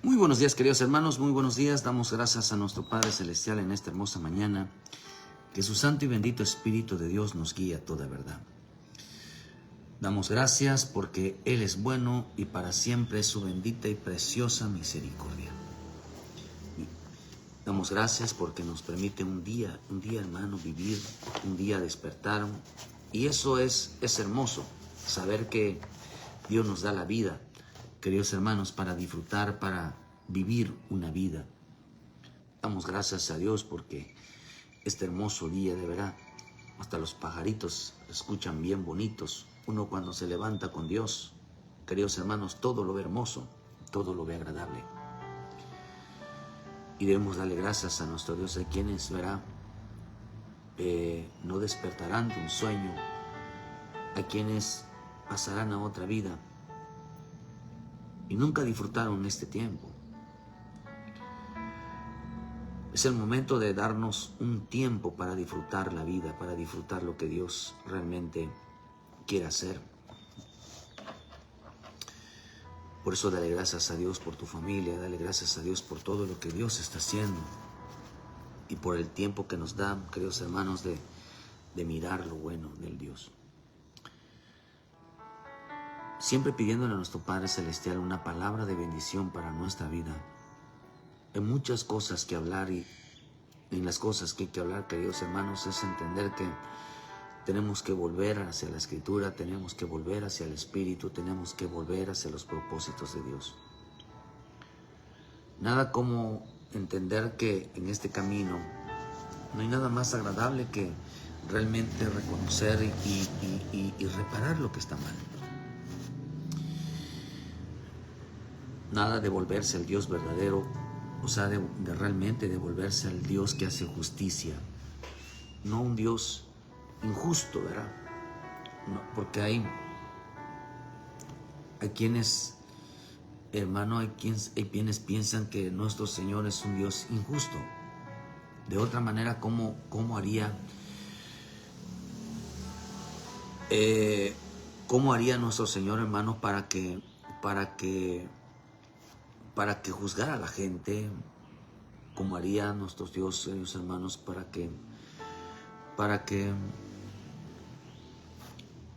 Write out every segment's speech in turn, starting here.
Muy buenos días, queridos hermanos, muy buenos días. Damos gracias a nuestro Padre Celestial en esta hermosa mañana. Que su santo y bendito Espíritu de Dios nos guíe a toda verdad. Damos gracias porque Él es bueno y para siempre es su bendita y preciosa misericordia. Damos gracias porque nos permite un día hermano, vivir, un día despertar. Y eso es hermoso, saber que Dios nos da la vida, queridos hermanos, para disfrutar, para vivir una vida. Damos gracias a Dios porque este hermoso día, de verdad, hasta los pajaritos escuchan bien bonitos. Uno cuando se levanta con Dios, queridos hermanos, todo lo ve hermoso, todo lo ve agradable. Y debemos darle gracias a nuestro Dios. Hay quienes, ¿verdad?, no despertarán de un sueño. Hay quienes pasarán a otra vida y nunca disfrutaron este tiempo. Es el momento de darnos un tiempo para disfrutar la vida, para disfrutar lo que Dios realmente quiere hacer. Por eso dale gracias a Dios por tu familia, dale gracias a Dios por todo lo que Dios está haciendo y por el tiempo que nos da, queridos hermanos, de mirar lo bueno del Dios. Siempre pidiéndole a nuestro Padre Celestial una palabra de bendición para nuestra vida. Hay muchas cosas que hablar y en las cosas que hay que hablar, queridos hermanos, es entender que tenemos que volver hacia la Escritura, tenemos que volver hacia el Espíritu, tenemos que volver hacia los propósitos de Dios. Nada como entender que en este camino no hay nada más agradable que realmente reconocer y reparar lo que está mal. Nada de volverse al Dios verdadero, o sea, de realmente devolverse al Dios que hace justicia, no un Dios injusto, ¿verdad? No, porque hay quienes, hermano, hay quienes piensan que nuestro Señor es un Dios injusto. De otra manera, ¿cómo haría nuestro Señor, hermano, para que juzgara a la gente? ¿Cómo haría nuestro Dios, hermanos, para que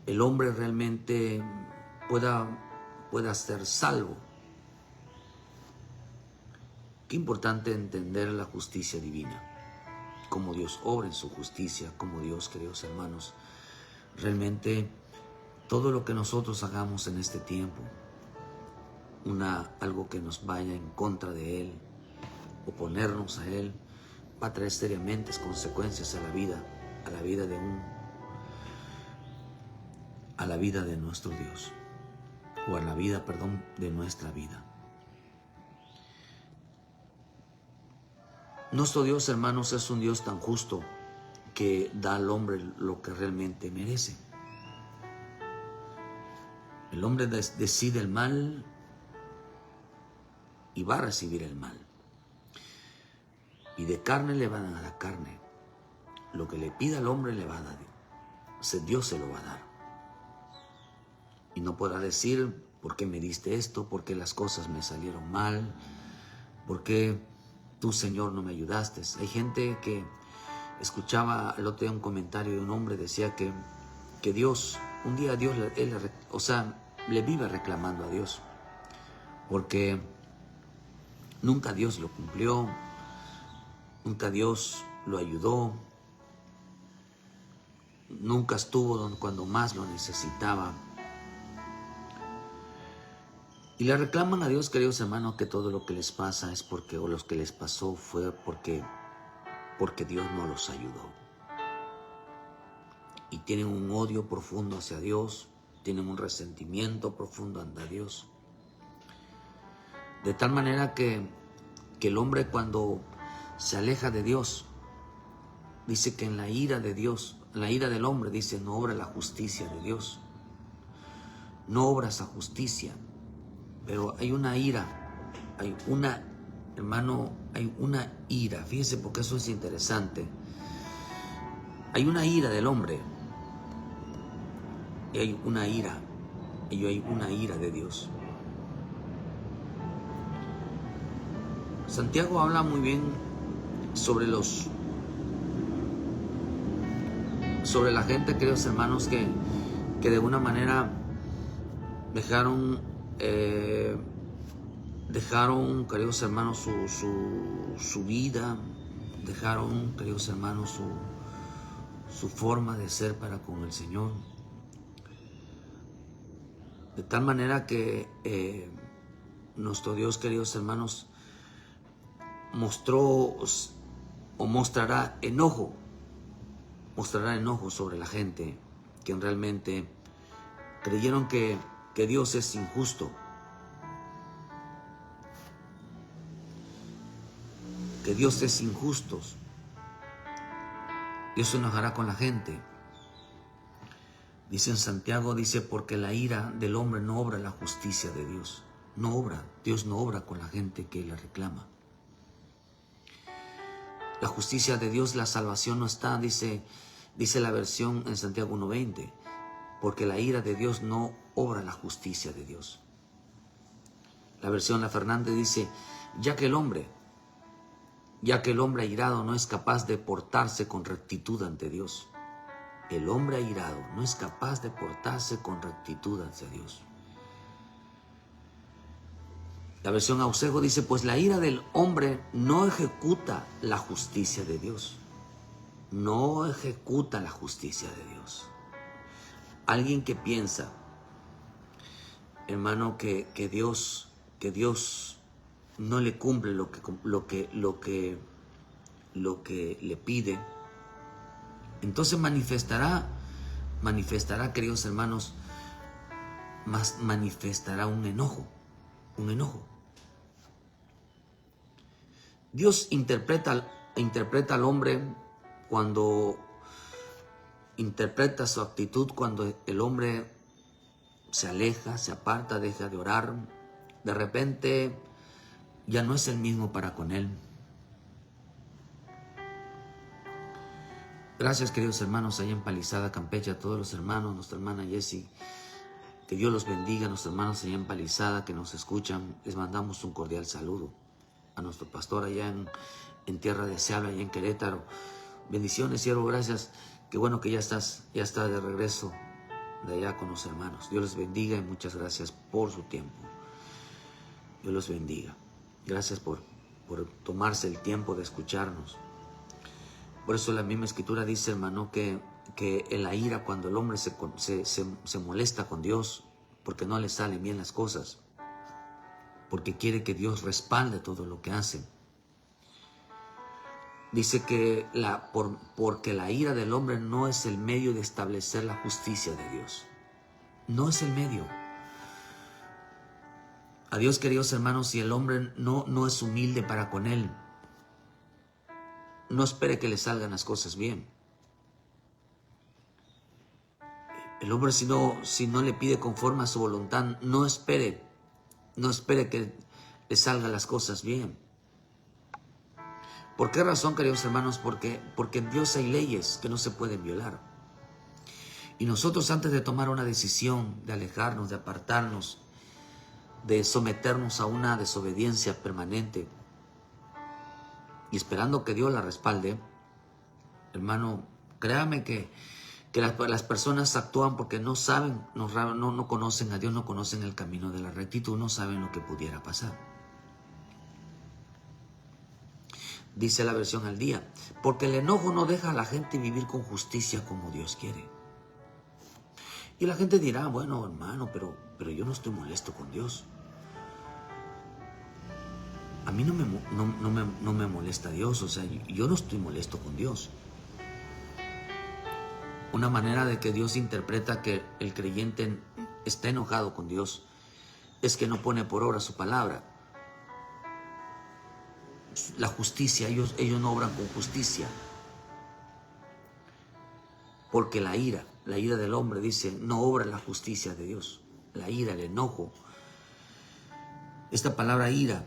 el hombre realmente pueda ser salvo? Qué importante entender la justicia divina, cómo Dios obra en su justicia, cómo Dios, queridos hermanos, realmente todo lo que nosotros hagamos en este tiempo, algo que nos vaya en contra de Él, oponernos a Él, va a traer seriamente consecuencias a la vida de nuestro Dios, o a la vida, de nuestra vida. Nuestro Dios, hermanos, es un Dios tan justo que da al hombre lo que realmente merece. El hombre decide el mal y va a recibir el mal. Y de carne le van a dar carne. Lo que le pida al hombre le va a dar. Dios se lo va a dar. Y no podrá decir, ¿por qué me diste esto? ¿Por qué las cosas me salieron mal? ¿Por qué tú, Señor, no me ayudaste? Hay gente que escuchaba el otro día un comentario de un hombre, decía que Dios, un día Dios, le vive reclamando a Dios, porque nunca Dios lo cumplió, nunca Dios lo ayudó, nunca estuvo cuando más lo necesitaba. Y le reclaman a Dios, queridos hermanos, que todo lo que les pasa es porque, o los que les pasó fue porque Dios no los ayudó. Y tienen un odio profundo hacia Dios, tienen un resentimiento profundo hacia Dios. De tal manera que el hombre, cuando se aleja de Dios, dice que en la ira de Dios, en la ira del hombre, dice, no obra la justicia de Dios. No obra esa justicia. Pero hay una ira, hay una ira. Fíjese, porque eso es interesante. Hay una ira del hombre y hay una ira de Dios. Santiago habla muy bien sobre la gente, queridos hermanos, que de alguna manera dejaron, queridos hermanos, su vida, dejaron, queridos hermanos, su forma de ser para con el Señor. De tal manera que nuestro Dios, queridos hermanos, mostró o mostrará enojo sobre la gente que realmente creyeron que Dios es injusto, que Dios es injusto. Dios se enojará con la gente. Dice en Santiago, dice, porque la ira del hombre no obra la justicia de Dios. No obra, Dios no obra con la gente que le reclama. La justicia de Dios, la salvación no está, dice la versión en Santiago 1:20, porque la ira de Dios no obra la justicia de Dios. La versión La Fernández dice, ya que el hombre airado no es capaz de portarse con rectitud ante Dios. El hombre airado no es capaz de portarse con rectitud ante Dios. La versión Ausejo dice, pues la ira del hombre no ejecuta la justicia de Dios. No ejecuta la justicia de Dios. Alguien que piensa, hermano, que Dios no le cumple lo que le pide, entonces manifestará, queridos hermanos, manifestará un enojo. Dios interpreta al hombre cuando interpreta su actitud, cuando el hombre se aleja, se aparta, deja de orar. De repente ya no es el mismo para con él. Gracias, queridos hermanos, allá en Palizada, Campeche, a todos los hermanos, nuestra hermana Jessie. Que Dios los bendiga, a nuestros hermanos allá en Palizada que nos escuchan. Les mandamos un cordial saludo. A nuestro pastor allá en Tierra Deseable, allá en Querétaro. Bendiciones, siervo, gracias. Qué bueno que ya está de regreso de allá con los hermanos. Dios les bendiga y muchas gracias por su tiempo. Dios los bendiga. Gracias por tomarse el tiempo de escucharnos. Por eso la misma escritura dice, hermano, que en la ira, cuando el hombre se molesta con Dios, porque no le salen bien las cosas, porque quiere que Dios respalde todo lo que hace. Dice que porque la ira del hombre no es el medio de establecer la justicia de Dios. No es el medio. A Dios, queridos hermanos, si el hombre no es humilde para con él, no espere que le salgan las cosas bien. El hombre si no le pide conforme a su voluntad, no espere que le salgan las cosas bien. ¿Por qué razón, queridos hermanos? Porque en Dios hay leyes que no se pueden violar. Y nosotros, antes de tomar una decisión de alejarnos, de apartarnos, de someternos a una desobediencia permanente y esperando que Dios la respalde, hermano, créame que las personas actúan porque no saben, no conocen a Dios, no conocen el camino de la rectitud, no saben lo que pudiera pasar. Dice la versión al día, porque el enojo no deja a la gente vivir con justicia como Dios quiere. Y la gente dirá, bueno, hermano, pero yo no estoy molesto con Dios. A mí no me molesta Dios, o sea, yo no estoy molesto con Dios. Una manera de que Dios interpreta que el creyente está enojado con Dios es que no pone por obra su palabra. La justicia, ellos no obran con justicia. Porque la ira del hombre, dice, no obra la justicia de Dios. La ira, el enojo. Esta palabra ira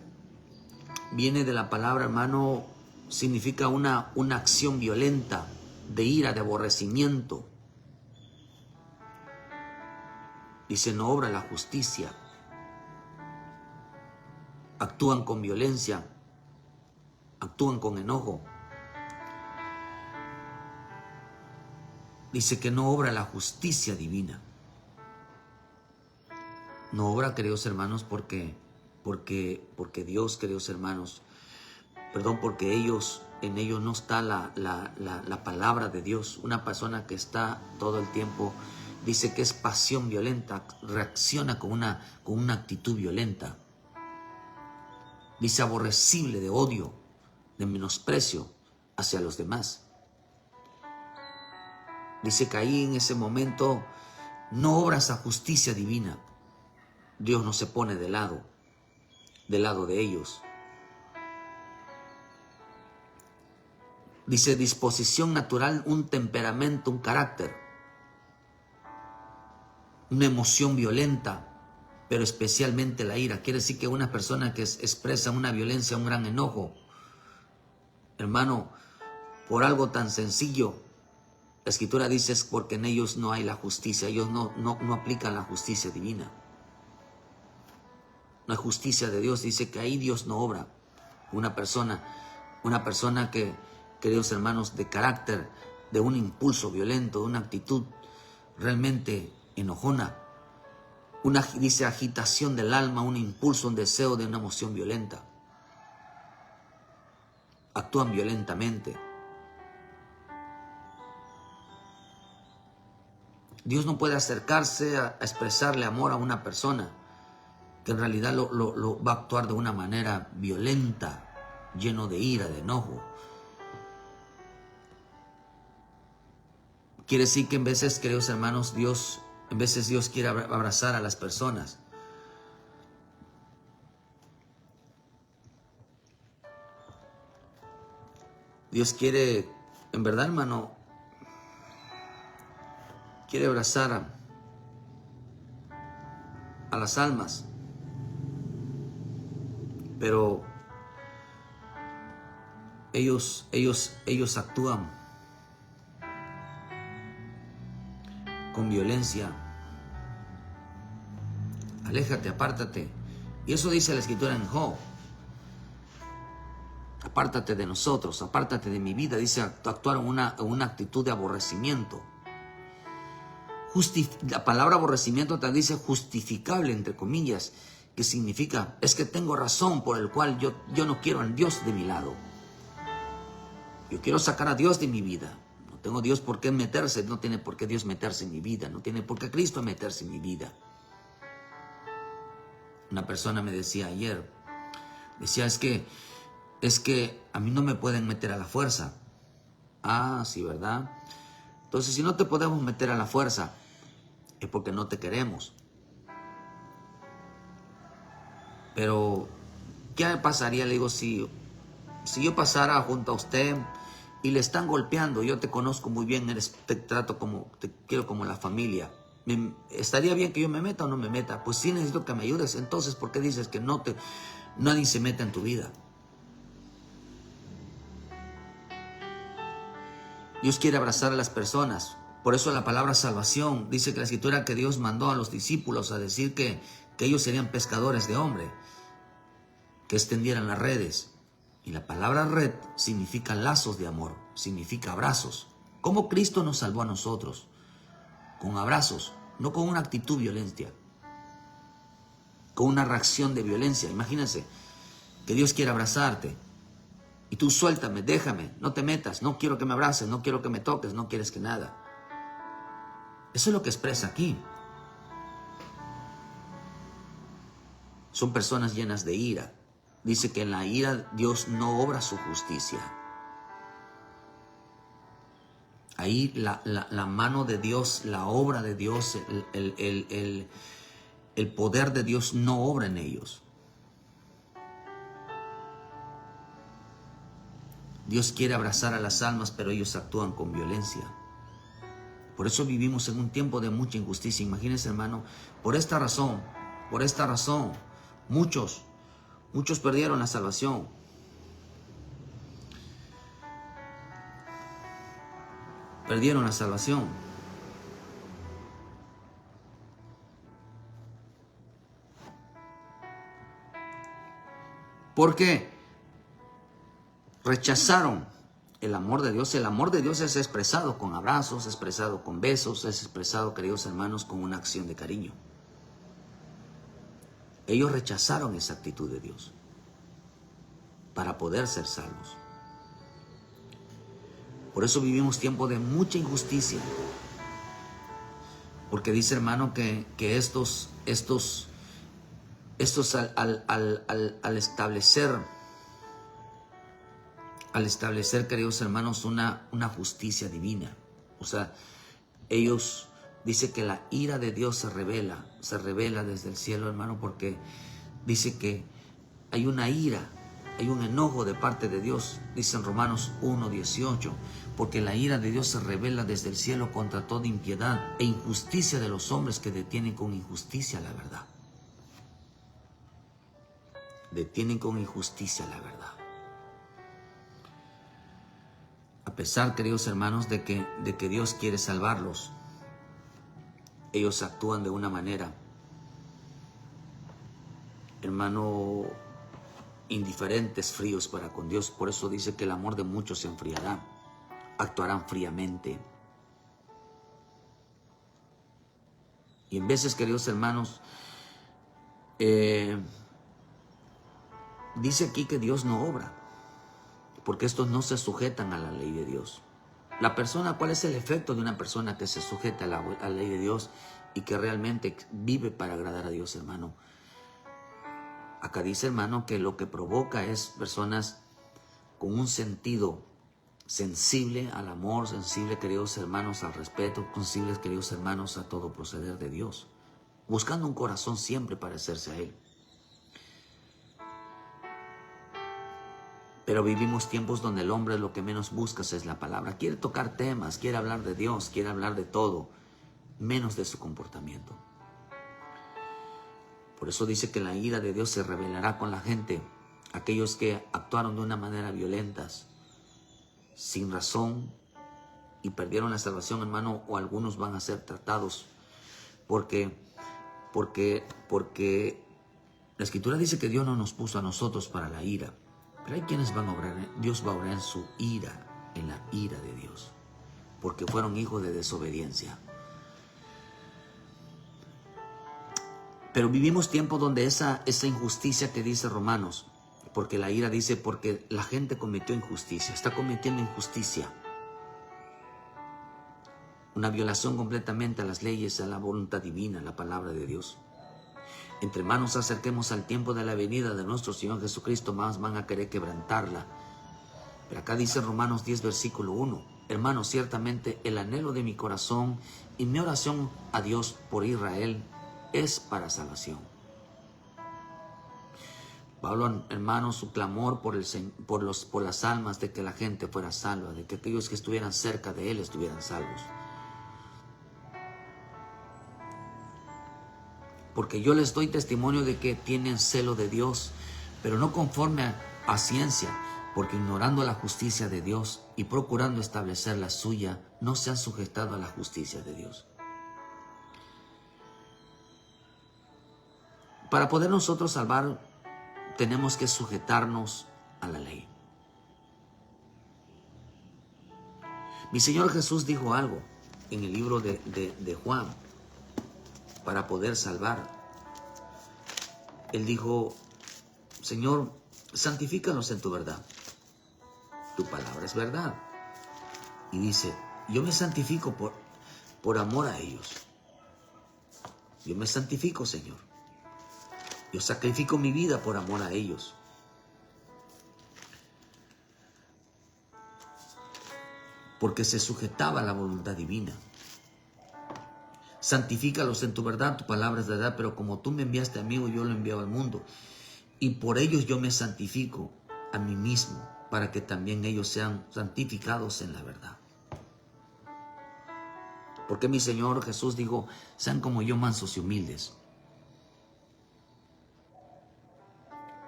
viene de la palabra, hermano, significa una acción violenta, de ira, de aborrecimiento. Dice, no obra la justicia. Actúan con violencia. actúan con enojo. Dice que no obra la justicia divina. No obra, queridos hermanos, porque Dios, queridos hermanos, porque en ellos no está la palabra de Dios. Una persona que está todo el tiempo, dice que es pasión violenta, reacciona con una actitud violenta. Dice aborrecible, de odio, de menosprecio hacia los demás. Dice que ahí en ese momento no obra esa justicia divina. Dios no se pone del lado de ellos. Dice disposición natural, un temperamento, un carácter, una emoción violenta, pero especialmente la ira. Quiere decir que una persona que expresa una violencia, un gran enojo, hermano, por algo tan sencillo, la Escritura dice es porque en ellos no hay la justicia, ellos no aplican la justicia divina. No hay justicia de Dios, dice que ahí Dios no obra. Una persona que, queridos hermanos, de carácter, de un impulso violento, de una actitud realmente enojona, dice agitación del alma, un impulso, un deseo de una emoción violenta. Actúan violentamente. Dios no puede acercarse a expresarle amor a una persona que en realidad lo va a actuar de una manera violenta, lleno de ira, de enojo. Quiere decir que en veces, queridos hermanos, Dios quiere abrazar a las personas. Dios quiere, en verdad, hermano, quiere abrazar a las almas. Pero ellos actúan con violencia. Aléjate, apártate. Y eso dice la Escritura en Job. Apártate de nosotros, apártate de mi vida. Dice, actuaron una actitud de aborrecimiento. La palabra aborrecimiento te dice justificable, entre comillas, que significa, es que tengo razón por el cual yo no quiero a Dios de mi lado. Yo quiero sacar a Dios de mi vida. No tengo Dios por qué meterse, no tiene por qué Dios meterse en mi vida, no tiene por qué Cristo meterse en mi vida. Una persona me decía ayer, es que a mí no me pueden meter a la fuerza. Ah, sí, ¿verdad? Entonces, si no te podemos meter a la fuerza, es porque no te queremos. Pero, ¿qué pasaría? Le digo, si yo pasara junto a usted y le están golpeando, yo te conozco muy bien, te quiero como la familia. ¿Estaría bien que yo me meta o no me meta? Pues sí, necesito que me ayudes. Entonces, ¿por qué dices que nadie se meta en tu vida? Dios quiere abrazar a las personas. Por eso la palabra salvación, dice que la Escritura que Dios mandó a los discípulos a decir que ellos serían pescadores de hombre, que extendieran las redes. Y la palabra red significa lazos de amor, significa abrazos. ¿Cómo Cristo nos salvó a nosotros? Con abrazos, no con una actitud violenta, con una reacción de violencia. Imagínense que Dios quiere abrazarte y tú suéltame, déjame, no te metas, no quiero que me abraces, no quiero que me toques, no quieres que nada. Eso es lo que expresa aquí. Son personas llenas de ira. Dice que en la ira Dios no obra su justicia. Ahí la mano de Dios, la obra de Dios, el poder de Dios no obra en ellos. Dios quiere abrazar a las almas, pero ellos actúan con violencia. Por eso vivimos en un tiempo de mucha injusticia. Imagínense, hermano, por esta razón, muchos perdieron la salvación. Perdieron la salvación. ¿Por qué? rechazaron el amor de Dios. El amor de Dios es expresado con abrazos, es expresado con besos, es expresado, queridos hermanos, con una acción de cariño. Ellos rechazaron esa actitud de Dios para poder ser salvos. Por eso vivimos tiempos de mucha injusticia. Porque dice, hermano, que estos al establecer, queridos hermanos, una justicia divina. O sea, ellos dice que la ira de Dios se revela desde el cielo, hermano, porque dice que hay una ira, hay un enojo de parte de Dios, dice en Romanos 1:18, porque la ira de Dios se revela desde el cielo contra toda impiedad e injusticia de los hombres que detienen con injusticia la verdad. Detienen con injusticia la verdad. A pesar, queridos hermanos, de que Dios quiere salvarlos, ellos actúan de una manera, hermano, indiferentes, fríos para con Dios. Por eso dice que el amor de muchos se enfriará, actuarán fríamente. Y en veces, queridos hermanos, dice aquí que Dios no obra, porque estos no se sujetan a la ley de Dios. La persona, ¿cuál es el efecto de una persona que se sujeta a la ley de Dios y que realmente vive para agradar a Dios, hermano? Acá dice, hermano, que lo que provoca es personas con un sentido sensible al amor, sensible, queridos hermanos, al respeto, sensibles, queridos hermanos, a todo proceder de Dios, buscando un corazón siempre parecerse a Él. Pero vivimos tiempos donde el hombre lo que menos busca es la palabra. Quiere tocar temas, quiere hablar de Dios, quiere hablar de todo, menos de su comportamiento. Por eso dice que la ira de Dios se revelará con la gente, aquellos que actuaron de una manera violentas, sin razón, y perdieron la salvación, hermano, o algunos van a ser tratados, porque la Escritura dice que Dios no nos puso a nosotros para la ira. Pero hay quienes van a obrar, Dios va a obrar en su ira, en la ira de Dios, porque fueron hijos de desobediencia. Pero vivimos tiempos donde esa injusticia que dice Romanos, porque la ira dice, porque la gente cometió injusticia, está cometiendo injusticia. Una violación completamente a las leyes, a la voluntad divina, a la palabra de Dios. Entre más nos acerquemos al tiempo de la venida de nuestro Señor Jesucristo, más van a querer quebrantarla. Pero acá dice Romanos 10, versículo 1. Hermanos, ciertamente el anhelo de mi corazón y mi oración a Dios por Israel es para salvación. Pablo, hermanos, su clamor por las almas, de que la gente fuera salva, de que aquellos que estuvieran cerca de Él estuvieran salvos. Porque yo les doy testimonio de que tienen celo de Dios, pero no conforme a ciencia, porque ignorando la justicia de Dios y procurando establecer la suya, no se han sujetado a la justicia de Dios. Para poder nosotros salvar, tenemos que sujetarnos a la ley. Mi Señor Jesús dijo algo en el libro de Juan, para poder salvar. Él dijo, Señor, santifícanos en tu verdad. Tu palabra es verdad. Y dice, yo me santifico por amor a ellos. Yo me santifico, Señor. Yo sacrifico mi vida por amor a ellos. Porque se sujetaba a la voluntad divina. Santifícalos en tu verdad, tu palabra es verdad, pero como tú me enviaste a mí, yo lo envío al mundo. Y por ellos yo me santifico a mí mismo, para que también ellos sean santificados en la verdad. Porque mi Señor Jesús dijo, sean como yo, mansos y humildes.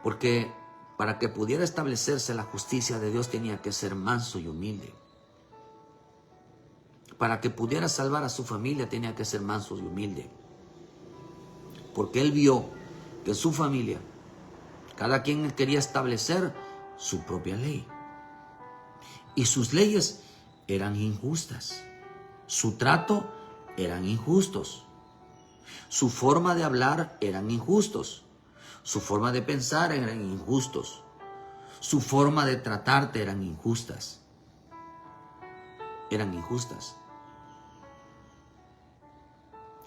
Porque para que pudiera establecerse la justicia de Dios tenía que ser manso y humilde. Para que pudiera salvar a su familia tenía que ser manso y humilde. Porque Él vio que en su familia cada quien quería establecer su propia ley. Y sus leyes eran injustas. Su trato eran injustos. Su forma de hablar eran injustos. Su forma de pensar eran injustos. Su forma de tratarte eran injustas. Eran injustas.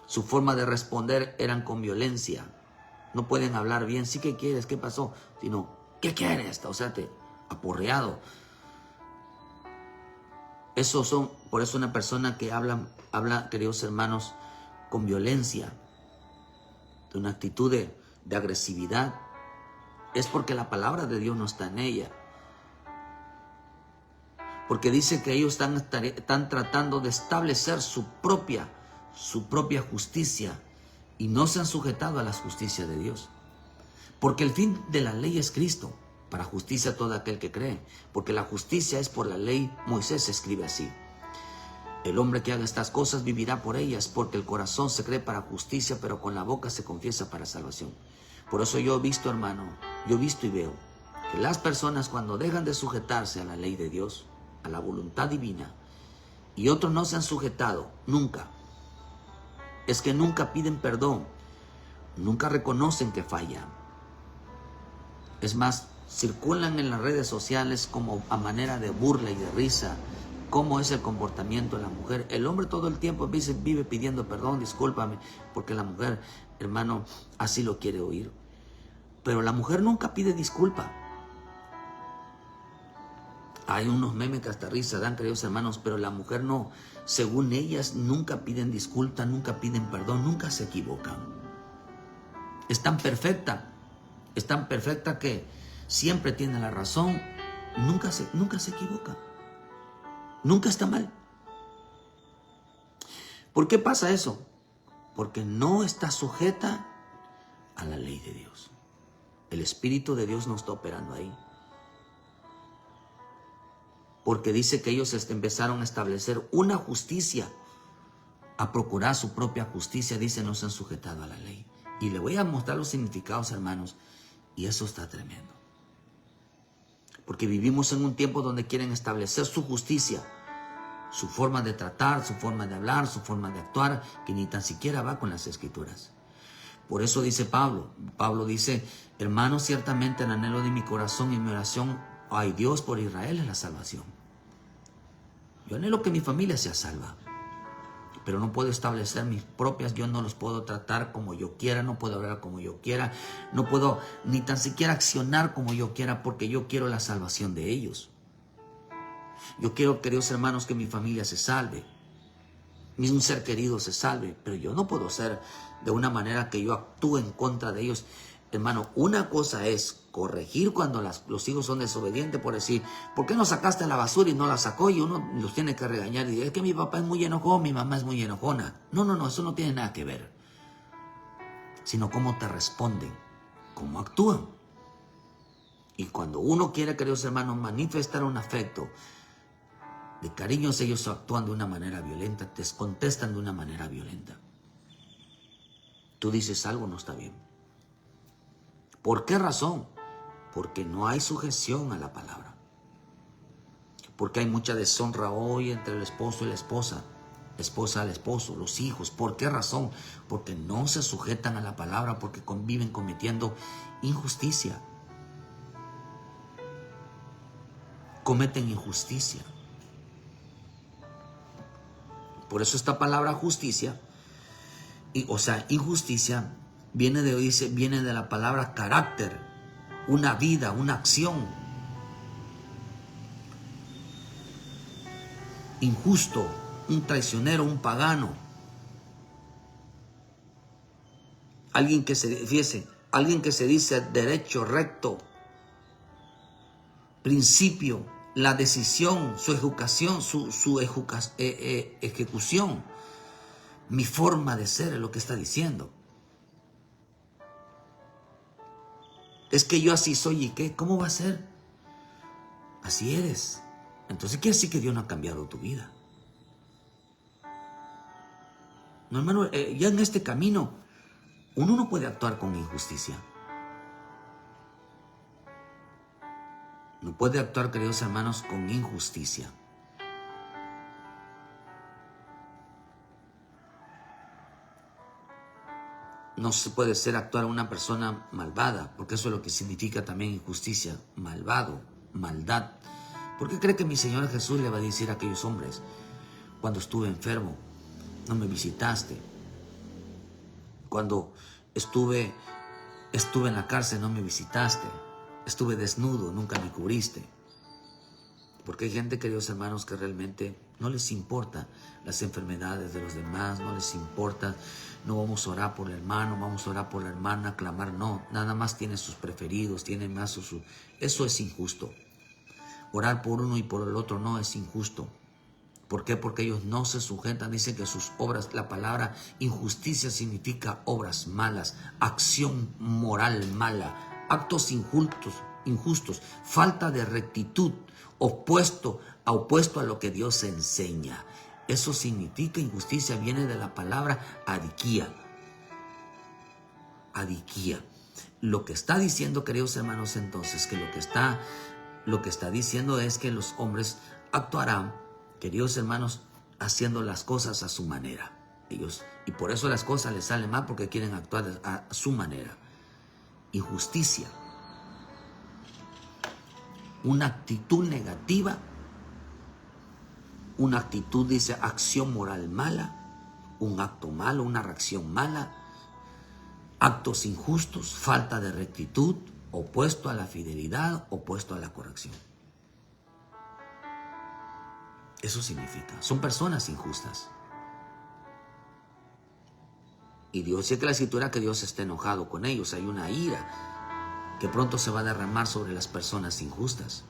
Su forma de responder eran con violencia. No pueden hablar bien. Sí, ¿qué quieres? ¿Qué pasó? Sino, ¿qué quieres? O sea, aporreado. Por eso una persona que habla, queridos hermanos, con violencia, de una actitud de agresividad, es porque la palabra de Dios no está en ella. Porque dice que ellos están tratando de establecer su propia justicia y no se han sujetado a la justicia de Dios. Porque el fin de la ley es Cristo, para justicia a todo aquel que cree. Porque la justicia es por la ley. Moisés escribe así: el hombre que haga estas cosas vivirá por ellas, porque el corazón se cree para justicia, pero con la boca se confiesa para salvación. Por eso yo he visto, hermano, yo he visto y veo que las personas, cuando dejan de sujetarse a la ley de Dios, a la voluntad divina, y otros no se han sujetado nunca, es que nunca piden perdón, nunca reconocen que fallan. Es más, circulan en las redes sociales como a manera de burla y de risa. ¿Cómo es el comportamiento de la mujer? El hombre todo el tiempo vive pidiendo perdón, discúlpame, porque la mujer, hermano, así lo quiere oír. Pero la mujer nunca pide disculpa. Hay unos memes que hasta risa dan, queridos hermanos, pero la mujer no. Según ellas, nunca piden disculpa, nunca piden perdón, nunca se equivocan. Es tan perfecta que siempre tiene la razón, nunca se equivoca. Nunca está mal. ¿Por qué pasa eso? Porque no está sujeta a la ley de Dios. El Espíritu de Dios no está operando ahí. Porque dice que ellos empezaron a establecer una justicia, a procurar su propia justicia. Dice, no se han sujetado a la ley. Y le voy a mostrar los significados, hermanos, y eso está tremendo. Porque vivimos en un tiempo donde quieren establecer su justicia, su forma de tratar, su forma de hablar, su forma de actuar, que ni tan siquiera va con las Escrituras. Por eso dice Pablo dice, hermanos, ciertamente el anhelo de mi corazón y mi oración, ay Dios, por Israel es la salvación. Yo anhelo que mi familia sea salva, pero no puedo establecer mis propias, yo no los puedo tratar como yo quiera, no puedo hablar como yo quiera, no puedo ni tan siquiera accionar como yo quiera, porque yo quiero la salvación de ellos. Yo quiero, queridos hermanos, que mi familia se salve, un ser querido se salve, pero yo no puedo ser de una manera que yo actúe en contra de ellos. Hermano, una cosa es corregir cuando los hijos son desobedientes, por decir, ¿por qué no sacaste la basura y no la sacó? Y uno los tiene que regañar y decir, es que mi papá es muy enojón, mi mamá es muy enojona. No, eso no tiene nada que ver. Sino cómo te responden, cómo actúan. Y cuando uno quiere, queridos hermanos, manifestar un afecto de cariños, ellos actúan de una manera violenta, te contestan de una manera violenta. Tú dices algo no está bien. ¿Por qué razón? Porque no hay sujeción a la palabra. Porque hay mucha deshonra hoy entre el esposo y la esposa al esposo, los hijos. ¿Por qué razón? Porque no se sujetan a la palabra, porque conviven cometiendo injusticia. Cometen injusticia. Por eso esta palabra justicia, injusticia, viene de la palabra carácter, una vida, una acción. Injusto, un traicionero, un pagano. Alguien que se dice derecho, recto, principio, la decisión, su educación, su ejecución. Mi forma de ser es lo que está diciendo. Es que yo así soy, ¿y qué? ¿Cómo va a ser? Así eres. Entonces quiere decir que Dios no ha cambiado tu vida. No, hermano, ya en este camino uno no puede actuar con injusticia. No puede actuar, queridos hermanos, con injusticia. No se puede ser actuar una persona malvada, porque eso es lo que significa también injusticia, malvado, maldad. ¿Por qué cree que mi Señor Jesús le va a decir a aquellos hombres, cuando estuve enfermo, no me visitaste? Cuando estuve en la cárcel, no me visitaste. Estuve desnudo, nunca me cubriste. Porque hay gente, queridos hermanos, que realmente no les importa las enfermedades de los demás, no les importa, no vamos a orar por el hermano, vamos a orar por la hermana, clamar, no, nada más tienen sus preferidos, tienen más sus... Eso es injusto. Orar por uno y por el otro no es injusto. ¿Por qué? Porque ellos no se sujetan, dicen que sus obras, la palabra injusticia significa obras malas, acción moral mala, actos injustos, falta de rectitud, opuesto a lo que Dios enseña. Eso significa injusticia, viene de la palabra adiquía. Adiquía. Lo que está diciendo, queridos hermanos, entonces, que lo que está diciendo es que los hombres actuarán, queridos hermanos, haciendo las cosas a su manera. Y por eso las cosas les salen mal, porque quieren actuar a su manera. Injusticia. Una actitud negativa, una actitud, dice, acción moral mala, un acto malo, una reacción mala, actos injustos, falta de rectitud, opuesto a la fidelidad, opuesto a la corrección. Eso significa, son personas injustas. Y Dios dice que la escritura que Dios está enojado con ellos, hay una ira que pronto se va a derramar sobre las personas injustas.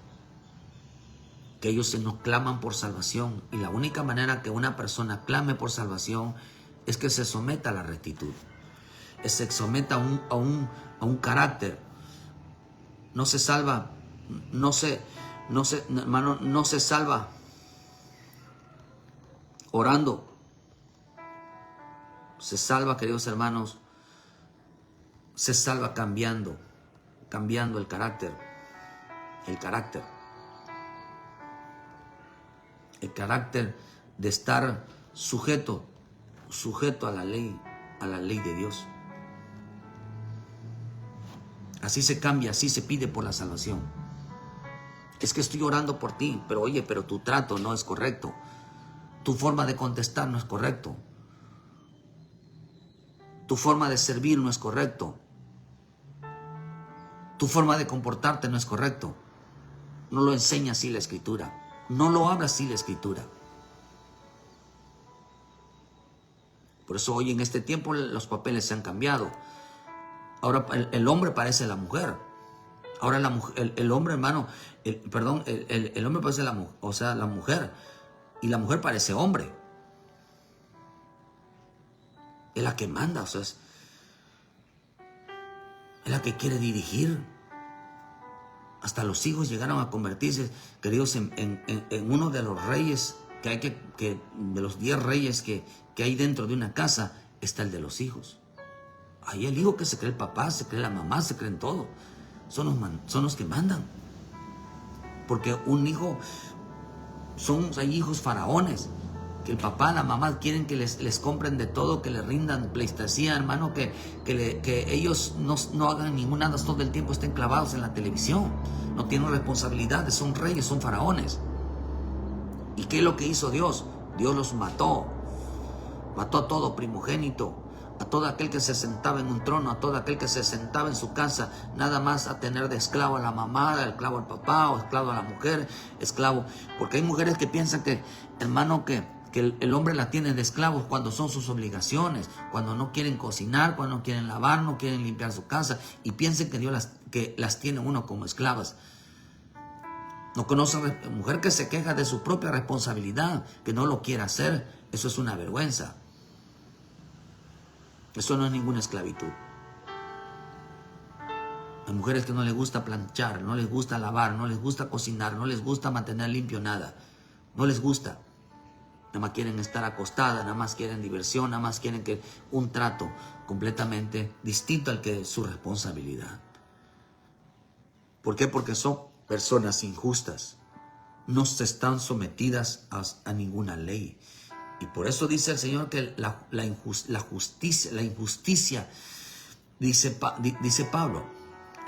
Que ellos no claman por salvación, y la única manera que una persona clame por salvación es que se someta a la rectitud, se someta a un carácter. No se salva, hermano, no se salva orando. Se salva, queridos hermanos, se salva cambiando el carácter. El carácter de estar sujeto a la ley de Dios. Así se cambia, así se pide por la salvación. Es que estoy orando por ti, pero oye, pero tu trato no es correcto. Tu forma de contestar no es correcto. Tu forma de servir no es correcto. Tu forma de comportarte no es correcto. No lo enseña así la Escritura. No lo habla así la Escritura. Por eso hoy en este tiempo los papeles se han cambiado. Ahora el hombre parece la mujer. Ahora la mujer, el hombre, hermano, el hombre parece la mujer. Y la mujer parece hombre. Es la que manda, es la que quiere dirigir. Hasta los hijos llegaron a convertirse, queridos, en uno de los reyes de los 10 reyes que hay dentro de una casa, está el de los hijos. Ahí el hijo que se cree el papá, se cree la mamá, se creen todo. Son los que mandan. Porque un hijo, hay hijos faraones, que el papá, la mamá quieren que les compren de todo, que les rindan pleistesía, hermano, que ellos no hagan ninguna nada, todo el tiempo estén clavados en la televisión. No tienen responsabilidades, son reyes, son faraones. ¿Y qué es lo que hizo Dios? Dios los mató. Mató a todo primogénito, a todo aquel que se sentaba en un trono, a todo aquel que se sentaba en su casa, nada más a tener de esclavo a la mamá, esclavo al papá, o esclavo a la mujer, esclavo. Porque hay mujeres que piensan que, hermano, que el hombre la tiene de esclavos cuando son sus obligaciones, cuando no quieren cocinar, cuando no quieren lavar, no quieren limpiar su casa, y piensen que Dios las tiene uno como esclavas. No conocen mujer que se queja de su propia responsabilidad, que no lo quiere hacer. Eso es una vergüenza. Eso no es ninguna esclavitud. Hay mujeres que no les gusta planchar, no les gusta lavar, no les gusta cocinar, no les gusta mantener limpio nada. No les gusta. Nada más quieren estar acostadas, nada más quieren diversión, nada más quieren un trato completamente distinto al que es su responsabilidad. ¿Por qué? Porque son personas injustas. No se están sometidas a ninguna ley. Y por eso dice el Señor que la injusticia, dice Pablo,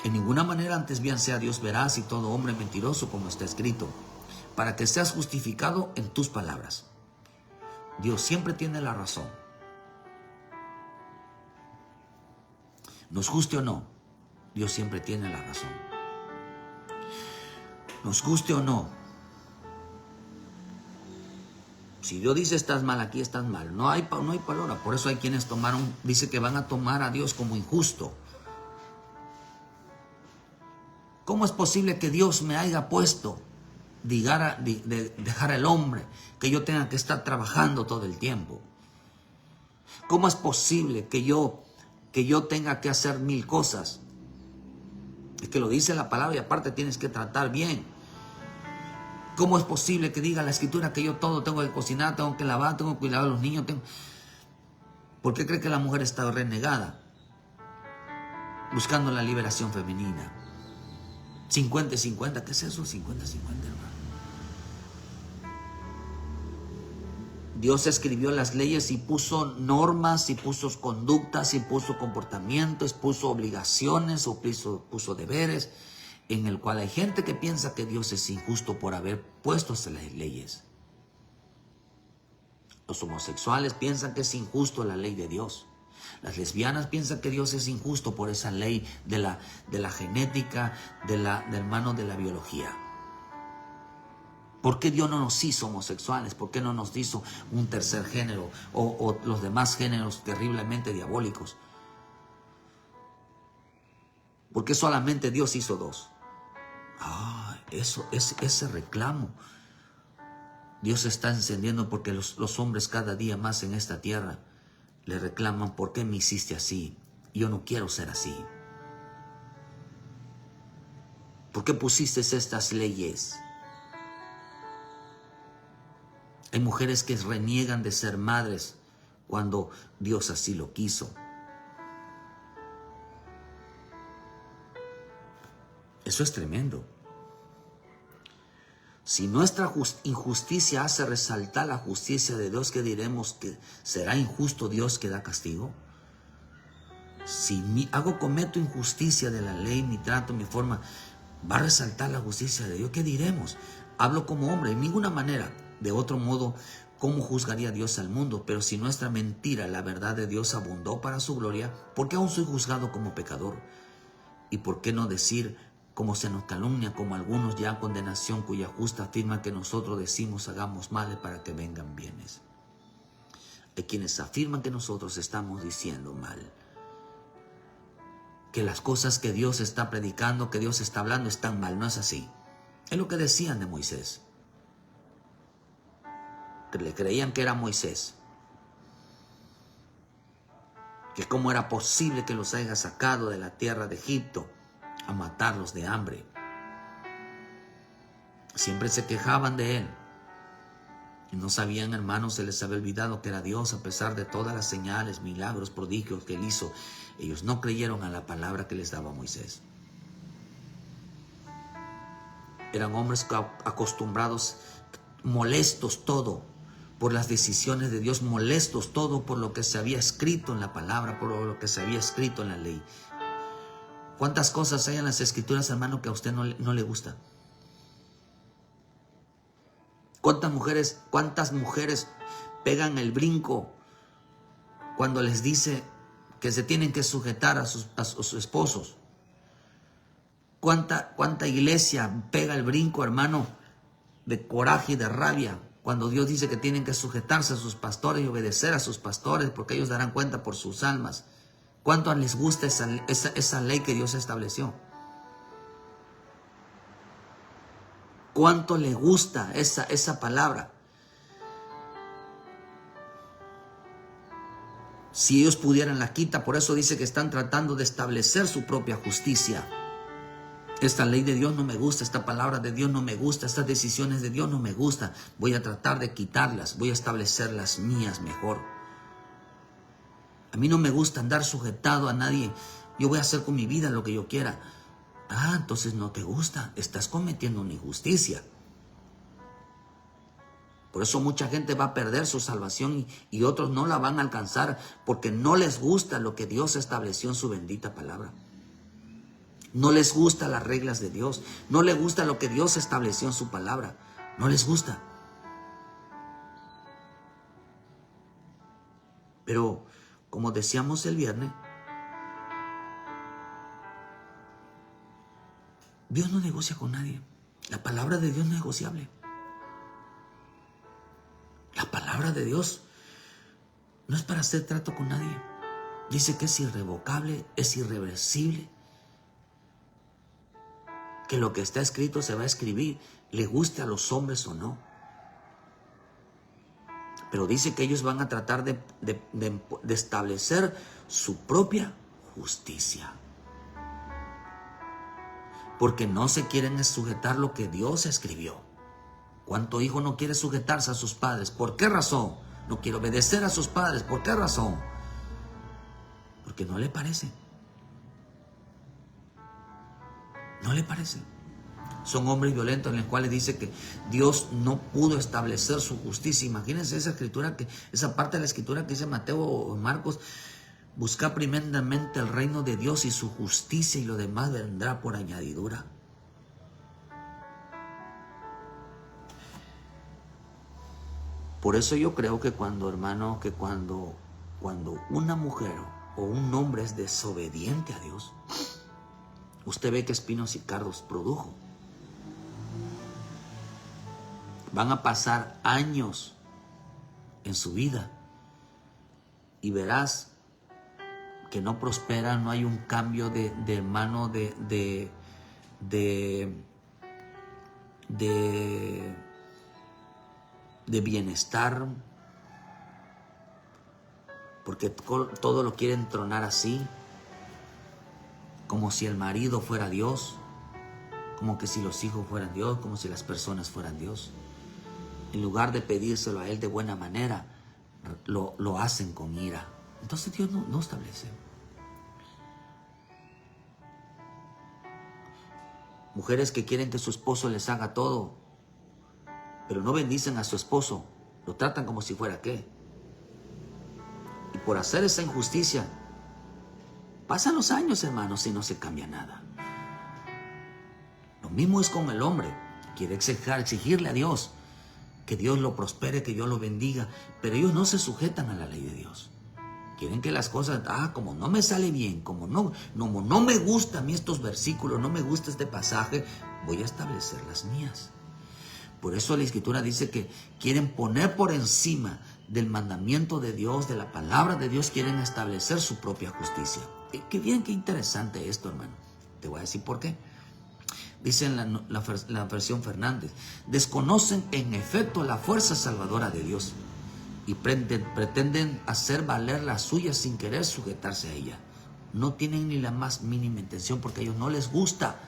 en ninguna manera antes bien sea Dios veraz y todo hombre mentiroso, como está escrito, para que seas justificado en tus palabras. Dios siempre tiene la razón. Nos guste o no, Dios siempre tiene la razón. Nos guste o no, si Dios dice estás mal aquí, estás mal. No hay palabra. Por eso hay quienes dice que van a tomar a Dios como injusto. ¿Cómo es posible que Dios me haya puesto de dejar al hombre, que yo tenga que estar trabajando todo el tiempo? ¿Cómo es posible que yo tenga que hacer 1000 cosas? Es que lo dice la palabra y aparte tienes que tratar bien. ¿Cómo es posible que diga la Escritura que yo todo tengo que cocinar, tengo que lavar, tengo que cuidar a los niños? ¿Por qué cree que la mujer está renegada? Buscando la liberación femenina. 50 y 50, ¿qué es eso? 50 y 50, hermano. Dios escribió las leyes y puso normas, y puso conductas, y puso comportamientos, puso obligaciones, o puso deberes, en el cual hay gente que piensa que Dios es injusto por haber puesto esas leyes. Los homosexuales piensan que es injusto la ley de Dios. Las lesbianas piensan que Dios es injusto por esa ley de la genética, del biología. ¿Por qué Dios no nos hizo homosexuales? ¿Por qué no nos hizo un tercer género o los demás géneros terriblemente diabólicos? ¿Por qué solamente Dios hizo 2? Ese reclamo Dios está encendiendo, porque los hombres cada día más en esta tierra le reclaman: ¿por qué me hiciste así? Yo no quiero ser así. ¿Por qué pusiste estas leyes? Hay mujeres que reniegan de ser madres cuando Dios así lo quiso. Eso es tremendo. Si nuestra injusticia hace resaltar la justicia de Dios, ¿qué diremos? ¿Que será injusto Dios que da castigo? Si cometo injusticia de la ley, mi trato, mi forma, ¿va a resaltar la justicia de Dios? ¿Qué diremos? Hablo como hombre, en ninguna manera. De otro modo, ¿cómo juzgaría Dios al mundo? Pero si nuestra mentira, la verdad de Dios, abundó para su gloria, ¿por qué aún soy juzgado como pecador? ¿Y por qué no decir, como se nos calumnia, como algunos ya condenación, cuya justa afirma que nosotros decimos hagamos males para que vengan bienes? Hay quienes afirman que nosotros estamos diciendo mal, que las cosas que Dios está predicando, que Dios está hablando, están mal. No es así. Es lo que decían de Moisés. Que le creían que era Moisés. Que cómo era posible que los haya sacado de la tierra de Egipto a matarlos de hambre. Siempre se quejaban de él. Y no sabían, hermanos, se les había olvidado que era Dios, a pesar de todas las señales, milagros, prodigios que él hizo. Ellos no creyeron a la palabra que les daba Moisés. Eran hombres acostumbrados, molestos todo por las decisiones de Dios, molestos todo por lo que se había escrito en la palabra, por lo que se había escrito en la ley. ¿Cuántas cosas hay en las Escrituras, hermano, que a usted no le gusta? ¿Cuántas mujeres pegan el brinco cuando les dice que se tienen que sujetar a sus esposos? ¿Cuánta iglesia pega el brinco, hermano, de coraje y de rabia cuando Dios dice que tienen que sujetarse a sus pastores y obedecer a sus pastores, porque ellos darán cuenta por sus almas? ¿Cuánto les gusta esa ley que Dios estableció? ¿Cuánto les gusta esa palabra? Si ellos pudieran, la quita. Por eso dice que están tratando de establecer su propia justicia. Esta ley de Dios no me gusta, esta palabra de Dios no me gusta, estas decisiones de Dios no me gustan. Voy a tratar de quitarlas, voy a establecer las mías mejor. A mí no me gusta andar sujetado a nadie. Yo voy a hacer con mi vida lo que yo quiera. Entonces no te gusta, estás cometiendo una injusticia. Por eso mucha gente va a perder su salvación y otros no la van a alcanzar porque no les gusta lo que Dios estableció en su bendita palabra. No les gusta las reglas de Dios, no les gusta lo que Dios estableció en su palabra, no les gusta. Pero como decíamos el viernes, Dios no negocia con nadie. La palabra de Dios no es negociable. La palabra de Dios no es para hacer trato con nadie. Dice que es irrevocable, es irreversible. Que lo que está escrito se va a escribir, le guste a los hombres o no. Pero dice que ellos van a tratar de establecer su propia justicia. Porque no se quieren sujetar lo que Dios escribió. ¿Cuánto hijo no quiere sujetarse a sus padres? ¿Por qué razón? No quiere obedecer a sus padres. ¿Por qué razón? Porque no le parece. No le parece. Son hombres violentos en los cuales dice que Dios no pudo establecer su justicia. Imagínense esa escritura, esa parte de la escritura que dice Mateo o Marcos: busca primeramente el reino de Dios y su justicia, y lo demás vendrá por añadidura. Por eso yo creo que cuando una mujer o un hombre es desobediente a Dios, usted ve que espinos y cardos produjo. Van a pasar años en su vida y verás que no prospera, no hay un cambio de hermano de bienestar, porque todo lo quieren tronar así, como si el marido fuera Dios, como que si los hijos fueran Dios, como si las personas fueran Dios. En lugar de pedírselo a Él de buena manera, lo hacen con ira. Entonces Dios no establece. Mujeres que quieren que su esposo les haga todo, pero no bendicen a su esposo, lo tratan como si fuera qué. Y por hacer esa injusticia, pasan los años, hermanos, y no se cambia nada. Lo mismo es con el hombre. Quiere exigirle a Dios que Dios lo prospere, que Dios lo bendiga, pero ellos no se sujetan a la ley de Dios. Quieren que las cosas, como no me sale bien, como no me gusta a mí estos versículos, no me gusta este pasaje, voy a establecer las mías. Por eso la Escritura dice que quieren poner por encima del mandamiento de Dios, de la palabra de Dios, quieren establecer su propia justicia. Qué bien, qué interesante esto, hermano. Te voy a decir por qué. Dice en la versión Fernández: desconocen en efecto la fuerza salvadora de Dios y pretenden hacer valer la suya sin querer sujetarse a ella. No tienen ni la más mínima intención, porque a ellos no les gusta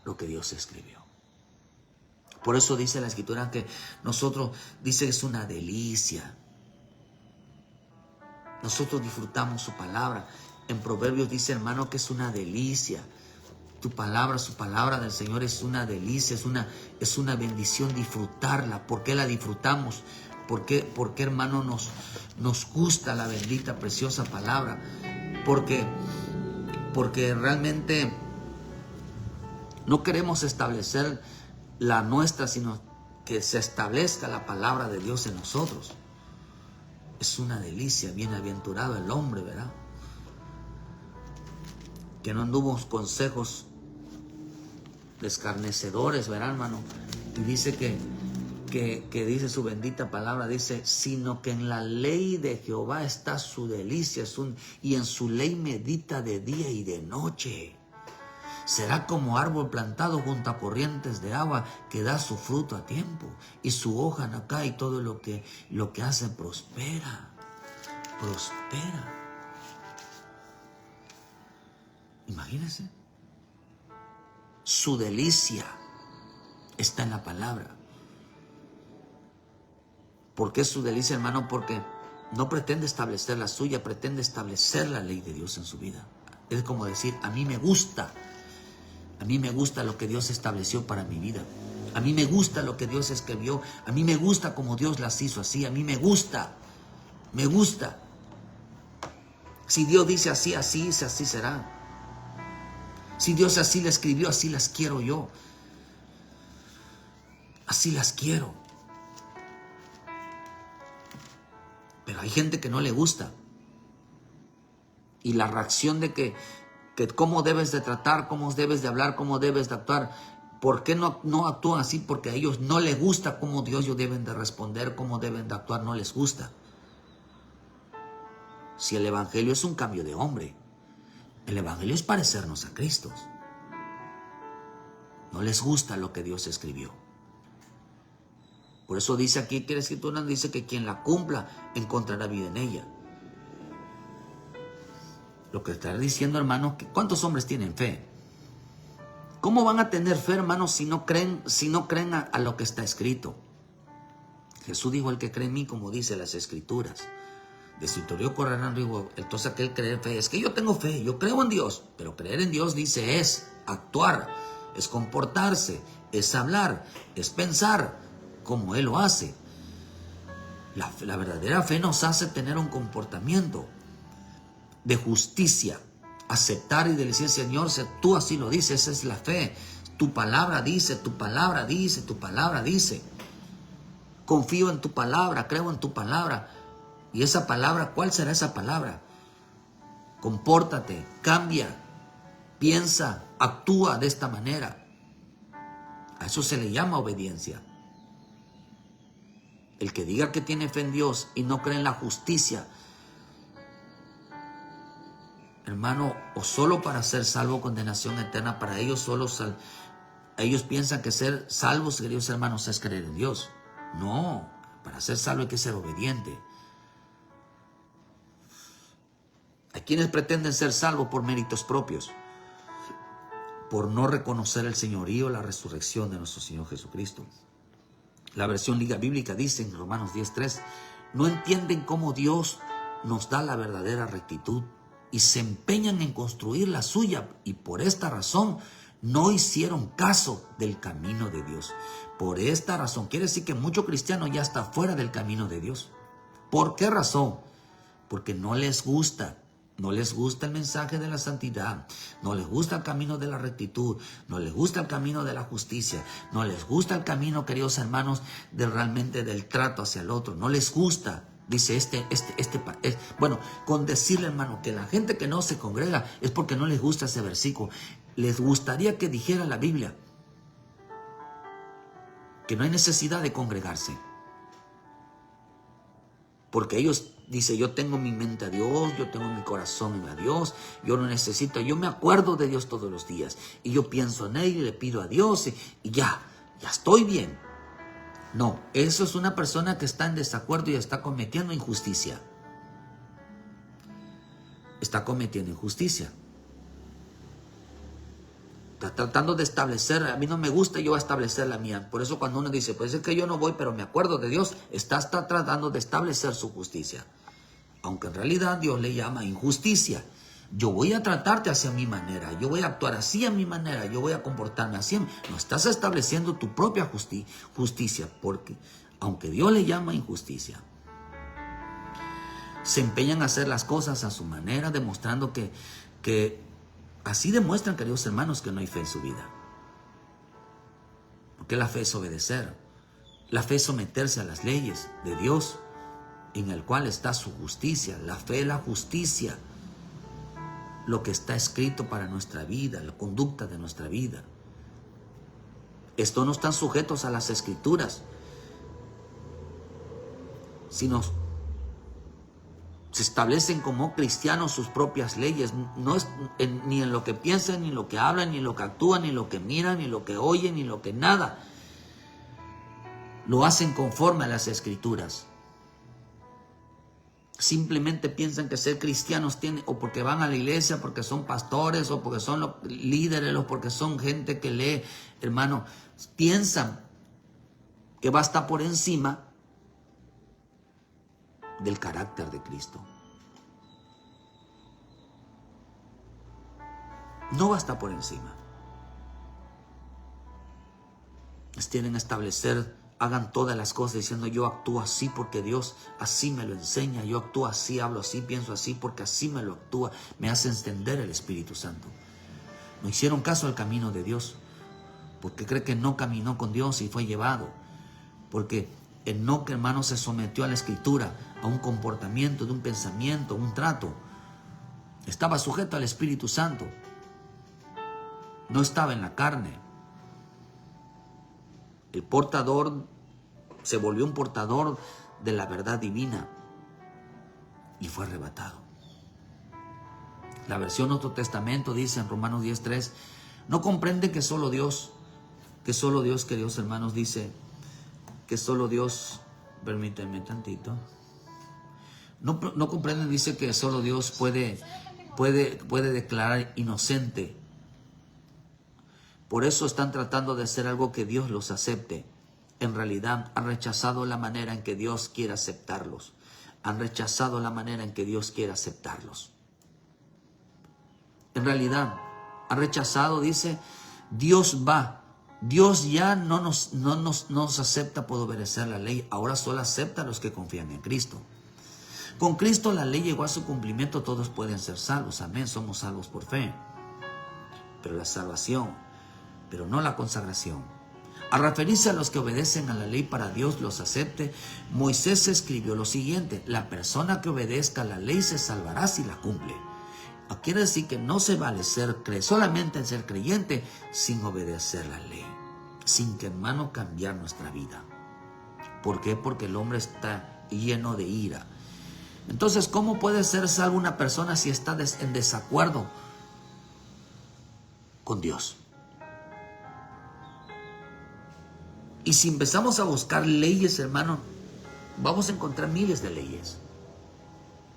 lo que Dios escribió. Por eso dice la Escritura que nosotros, dice, es una delicia. Nosotros disfrutamos su palabra. En Proverbios dice, hermano, que es una delicia. Tu palabra, su palabra del Señor es una delicia, es una bendición disfrutarla. ¿Por qué la disfrutamos? ¿Por qué, hermano, nos gusta la bendita, preciosa palabra? Porque realmente no queremos establecer la nuestra, sino que se establezca la palabra de Dios en nosotros. Es una delicia, bienaventurado el hombre, ¿verdad? Que no anduvo consejos de escarnecedores, ¿verdad, hermano? Y dice que dice su bendita palabra, dice, sino que en la ley de Jehová está su delicia, y en su ley medita de día y de noche. Será como árbol plantado junto a corrientes de agua, que da su fruto a tiempo, y su hoja no cae, y todo lo que hace prospera. Prospera. Imagínense. Su delicia está en la palabra. ¿Por qué su delicia, hermano? Porque no pretende establecer la suya, pretende establecer la ley de Dios en su vida. Es como decir, a mí me gusta lo que Dios estableció para mi vida. A mí me gusta lo que Dios escribió. A mí me gusta como Dios las hizo así. A mí me gusta. Me gusta. Si Dios dice así, así es, así será. Si Dios así la escribió, así las quiero yo. Así las quiero. Pero hay gente que no le gusta. Y la reacción de que cómo debes de tratar, cómo debes de hablar, cómo debes de actuar. ¿Por qué no actúan así? Porque a ellos no les gusta cómo Dios deben de responder, cómo deben de actuar, no les gusta. Si el evangelio es un cambio de hombre, el evangelio es parecernos a Cristo. No les gusta lo que Dios escribió. Por eso dice aquí que la Escritura dice que quien la cumpla encontrará vida en ella. Lo que está diciendo, hermano, que ¿cuántos hombres tienen fe? ¿Cómo van a tener fe, hermanos, si no creen a lo que está escrito? Jesús dijo, el que cree en mí, como dice las Escrituras, de su interior correrán ríos. Entonces aquel creer fe, es que yo tengo fe, yo creo en Dios, pero creer en Dios dice es actuar, es comportarse, es hablar, es pensar como Él lo hace. La verdadera fe nos hace tener un comportamiento de justicia, aceptar y decir, Señor, tú así lo dices, esa es la fe. Tu palabra dice, tu palabra dice, tu palabra dice. Confío en tu palabra, creo en tu palabra. Y esa palabra, ¿cuál será esa palabra? Compórtate, cambia, piensa, actúa de esta manera. A eso se le llama obediencia. El que diga que tiene fe en Dios y no cree en la justicia, hermano, o solo para ser salvo, condenación eterna, para ellos ellos piensan que ser salvos, queridos hermanos, es creer en Dios. No, para ser salvo hay que ser obediente. Hay quienes pretenden ser salvos por méritos propios, por no reconocer el señorío, la resurrección de nuestro Señor Jesucristo. La versión Liga Bíblica dice en Romanos 10:3, no entienden cómo Dios nos da la verdadera rectitud y se empeñan en construir la suya, y por esta razón no hicieron caso del camino de Dios. Por esta razón, quiere decir que mucho cristiano ya está fuera del camino de Dios. ¿Por qué razón? Porque no les gusta el mensaje de la santidad, no les gusta el camino de la rectitud, no les gusta el camino de la justicia, no les gusta el camino, queridos hermanos, realmente del trato hacia el otro, no les gusta. Dice bueno, con decirle, hermano, que la gente que no se congrega es porque no les gusta ese versículo. Les gustaría que dijera la Biblia que no hay necesidad de congregarse, porque ellos dicen, yo tengo mi mente a Dios, yo tengo mi corazón a Dios, yo no necesito, yo me acuerdo de Dios todos los días, y yo pienso en Él y le pido a Dios, y ya estoy bien. No, eso es una persona que está en desacuerdo y está cometiendo injusticia. Está cometiendo injusticia. Está tratando de establecer, a mí no me gusta, yo voy a establecer la mía. Por eso cuando uno dice, pues es que yo no voy, pero me acuerdo de Dios, está tratando de establecer su justicia. Aunque en realidad Dios le llama injusticia. Yo voy a tratarte hacia mi manera, yo voy a actuar así a mi manera, yo voy a comportarme así. No estás estableciendo tu propia justicia, porque aunque Dios le llama injusticia, se empeñan a hacer las cosas a su manera, demostrando que así demuestran, queridos hermanos, que no hay fe en su vida. Porque la fe es obedecer, la fe es someterse a las leyes de Dios, en el cual está su justicia. La fe es la justicia, lo que está escrito para nuestra vida, la conducta de nuestra vida. Estos no están sujetos a las Escrituras, sino se establecen como cristianos sus propias leyes. No es ni en lo que piensan, ni en lo que hablan, ni en lo que actúan, ni en lo que miran, ni en lo que oyen, ni en lo que nada. Lo hacen conforme a las Escrituras. Simplemente piensan que ser cristianos tiene, o porque van a la iglesia, porque son pastores, o porque son los líderes, o porque son gente que lee, hermano, piensan que va a estar por encima del carácter de Cristo. No va a estar por encima. Quieren establecer, hagan todas las cosas diciendo yo actúo así porque Dios así me lo enseña, yo actúo así, hablo así, pienso así porque así me lo actúa, me hace entender el Espíritu Santo. No hicieron caso al camino de Dios, porque cree que no caminó con Dios y fue llevado, porque Enoc, hermano, se sometió a la Escritura, a un comportamiento, de un pensamiento, un trato. Estaba sujeto al Espíritu Santo, no estaba en la carne. El portador se volvió un portador de la verdad divina y fue arrebatado. La versión Nuevo Testamento dice en Romanos 10:3, no comprende que solo Dios, queridos hermanos, dice que solo Dios, permítanme tantito, no comprenden, dice que solo Dios puede declarar inocente. Por eso están tratando de hacer algo que Dios los acepte. En realidad han rechazado la manera en que Dios quiere aceptarlos. Han rechazado la manera en que Dios quiere aceptarlos. En realidad han rechazado, dice, Dios ya no nos acepta por obedecer la ley. Ahora solo acepta a los que confían en Cristo. Con Cristo la ley llegó a su cumplimiento, todos pueden ser salvos. Amén, somos salvos por fe. Pero la salvación, pero no la consagración. Al referirse a los que obedecen a la ley para Dios los acepte, Moisés escribió lo siguiente: la persona que obedezca a la ley se salvará si la cumple. Quiere decir que no se vale solamente en ser creyente sin obedecer la ley, sin que, hermano, cambiar nuestra vida. ¿Por qué? Porque el hombre está lleno de ira. Entonces, ¿cómo puede ser salvo una persona si está en desacuerdo con Dios? Y si empezamos a buscar leyes, hermano, vamos a encontrar miles de leyes.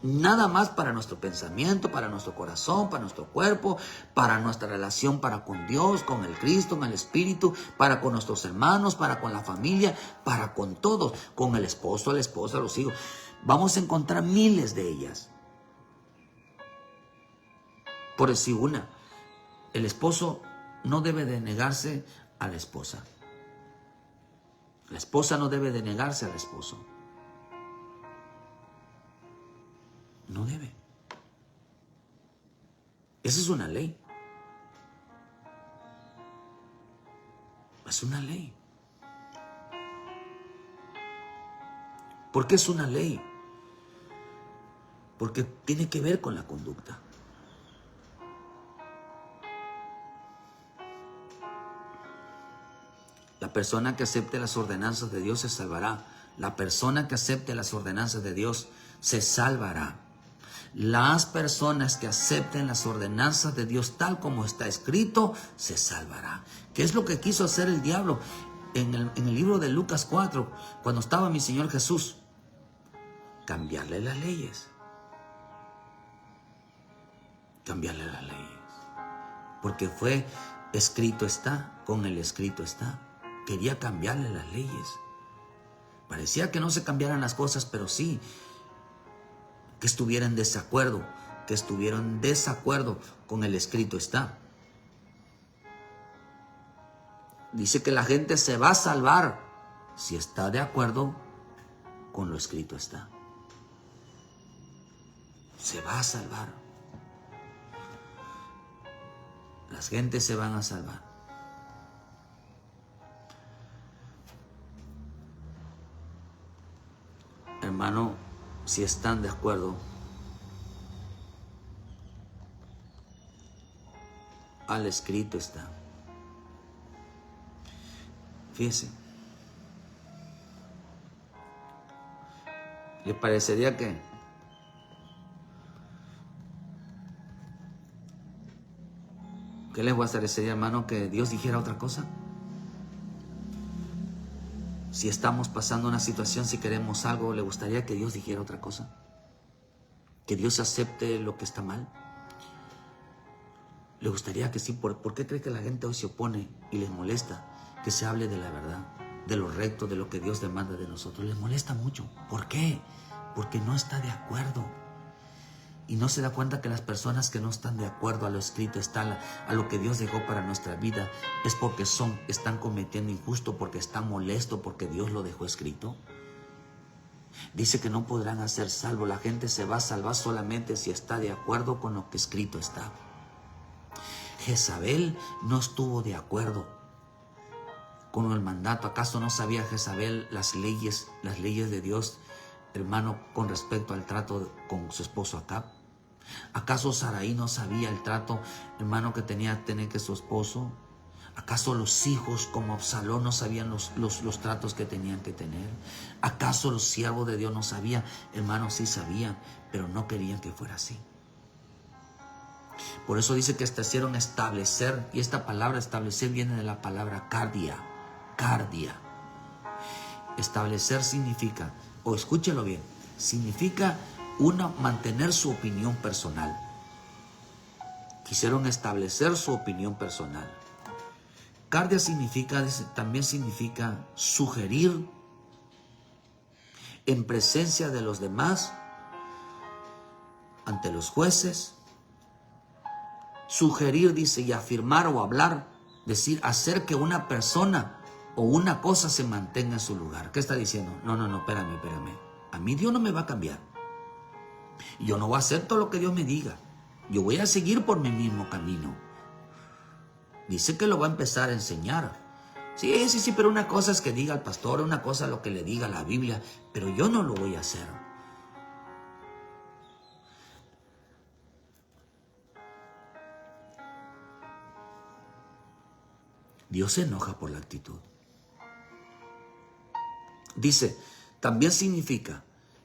Nada más para nuestro pensamiento, para nuestro corazón, para nuestro cuerpo, para nuestra relación para con Dios, con el Cristo, con el Espíritu, para con nuestros hermanos, para con la familia, para con todos, con el esposo, la esposa, los hijos. Vamos a encontrar miles de ellas. Por decir una, el esposo no debe de negarse a la esposa. La esposa no debe de negarse al esposo. No debe. Esa es una ley. Es una ley. ¿Por qué es una ley? Porque tiene que ver con la conducta. La persona que acepte las ordenanzas de Dios se salvará. La persona que acepte las ordenanzas de Dios se salvará. Las personas que acepten las ordenanzas de Dios tal como está escrito, se salvará. ¿Qué es lo que quiso hacer el diablo en el libro de Lucas 4, cuando estaba mi Señor Jesús? Cambiarle las leyes. Cambiarle las leyes. Porque fue escrito está, con el escrito está. Quería cambiarle las leyes. Parecía que no se cambiaran las cosas, pero sí que estuviera en desacuerdo, con el escrito está. Dice que la gente se va a salvar si está de acuerdo con lo escrito está. Se va a salvar. Las gentes se van a salvar. Hermano, si están de acuerdo al escrito está. Fíjese, ¿le parecería que qué les parecería, hermano, que Dios dijera otra cosa? Si estamos pasando una situación, si queremos algo, ¿le gustaría que Dios dijera otra cosa? ¿Que Dios acepte lo que está mal? ¿Le gustaría que sí? ¿Por qué cree que la gente hoy se opone y les molesta que se hable de la verdad, de lo recto, de lo que Dios demanda de nosotros? Les molesta mucho. ¿Por qué? Porque no está de acuerdo. Y no se da cuenta que las personas que no están de acuerdo a lo escrito, a lo que Dios dejó para nuestra vida, es porque están cometiendo injusto, porque están molestos, porque Dios lo dejó escrito. Dice que no podrán hacer salvo. La gente se va a salvar solamente si está de acuerdo con lo que escrito está. Jezabel no estuvo de acuerdo con el mandato. ¿Acaso no sabía Jezabel las leyes de Dios, hermano, con respecto al trato con su esposo Acab? ¿Acaso Saraí no sabía el trato, hermano, que tenía que tener con su esposo? ¿Acaso los hijos como Absalón no sabían los tratos que tenían que tener? ¿Acaso los siervos de Dios no sabían? Hermanos, sí sabían, pero no querían que fuera así. Por eso dice que hicieron establecer, y esta palabra establecer viene de la palabra cardia. Establecer significa, o escúchelo bien, significa mantener su opinión personal. Quisieron establecer su opinión personal. Cardia también significa sugerir en presencia de los demás, ante los jueces. Sugerir, dice, y afirmar o hablar, decir, hacer que una persona o una cosa se mantenga en su lugar. ¿Qué está diciendo? No, espérame. A mí Dios no me va a cambiar. Yo no voy a hacer todo lo que Dios me diga. Yo voy a seguir por mi mismo camino. Dice que lo va a empezar a enseñar. Sí, pero una cosa es que diga el pastor, una cosa es lo que le diga la Biblia, pero yo no lo voy a hacer. Dios se enoja por la actitud. Dice, también significa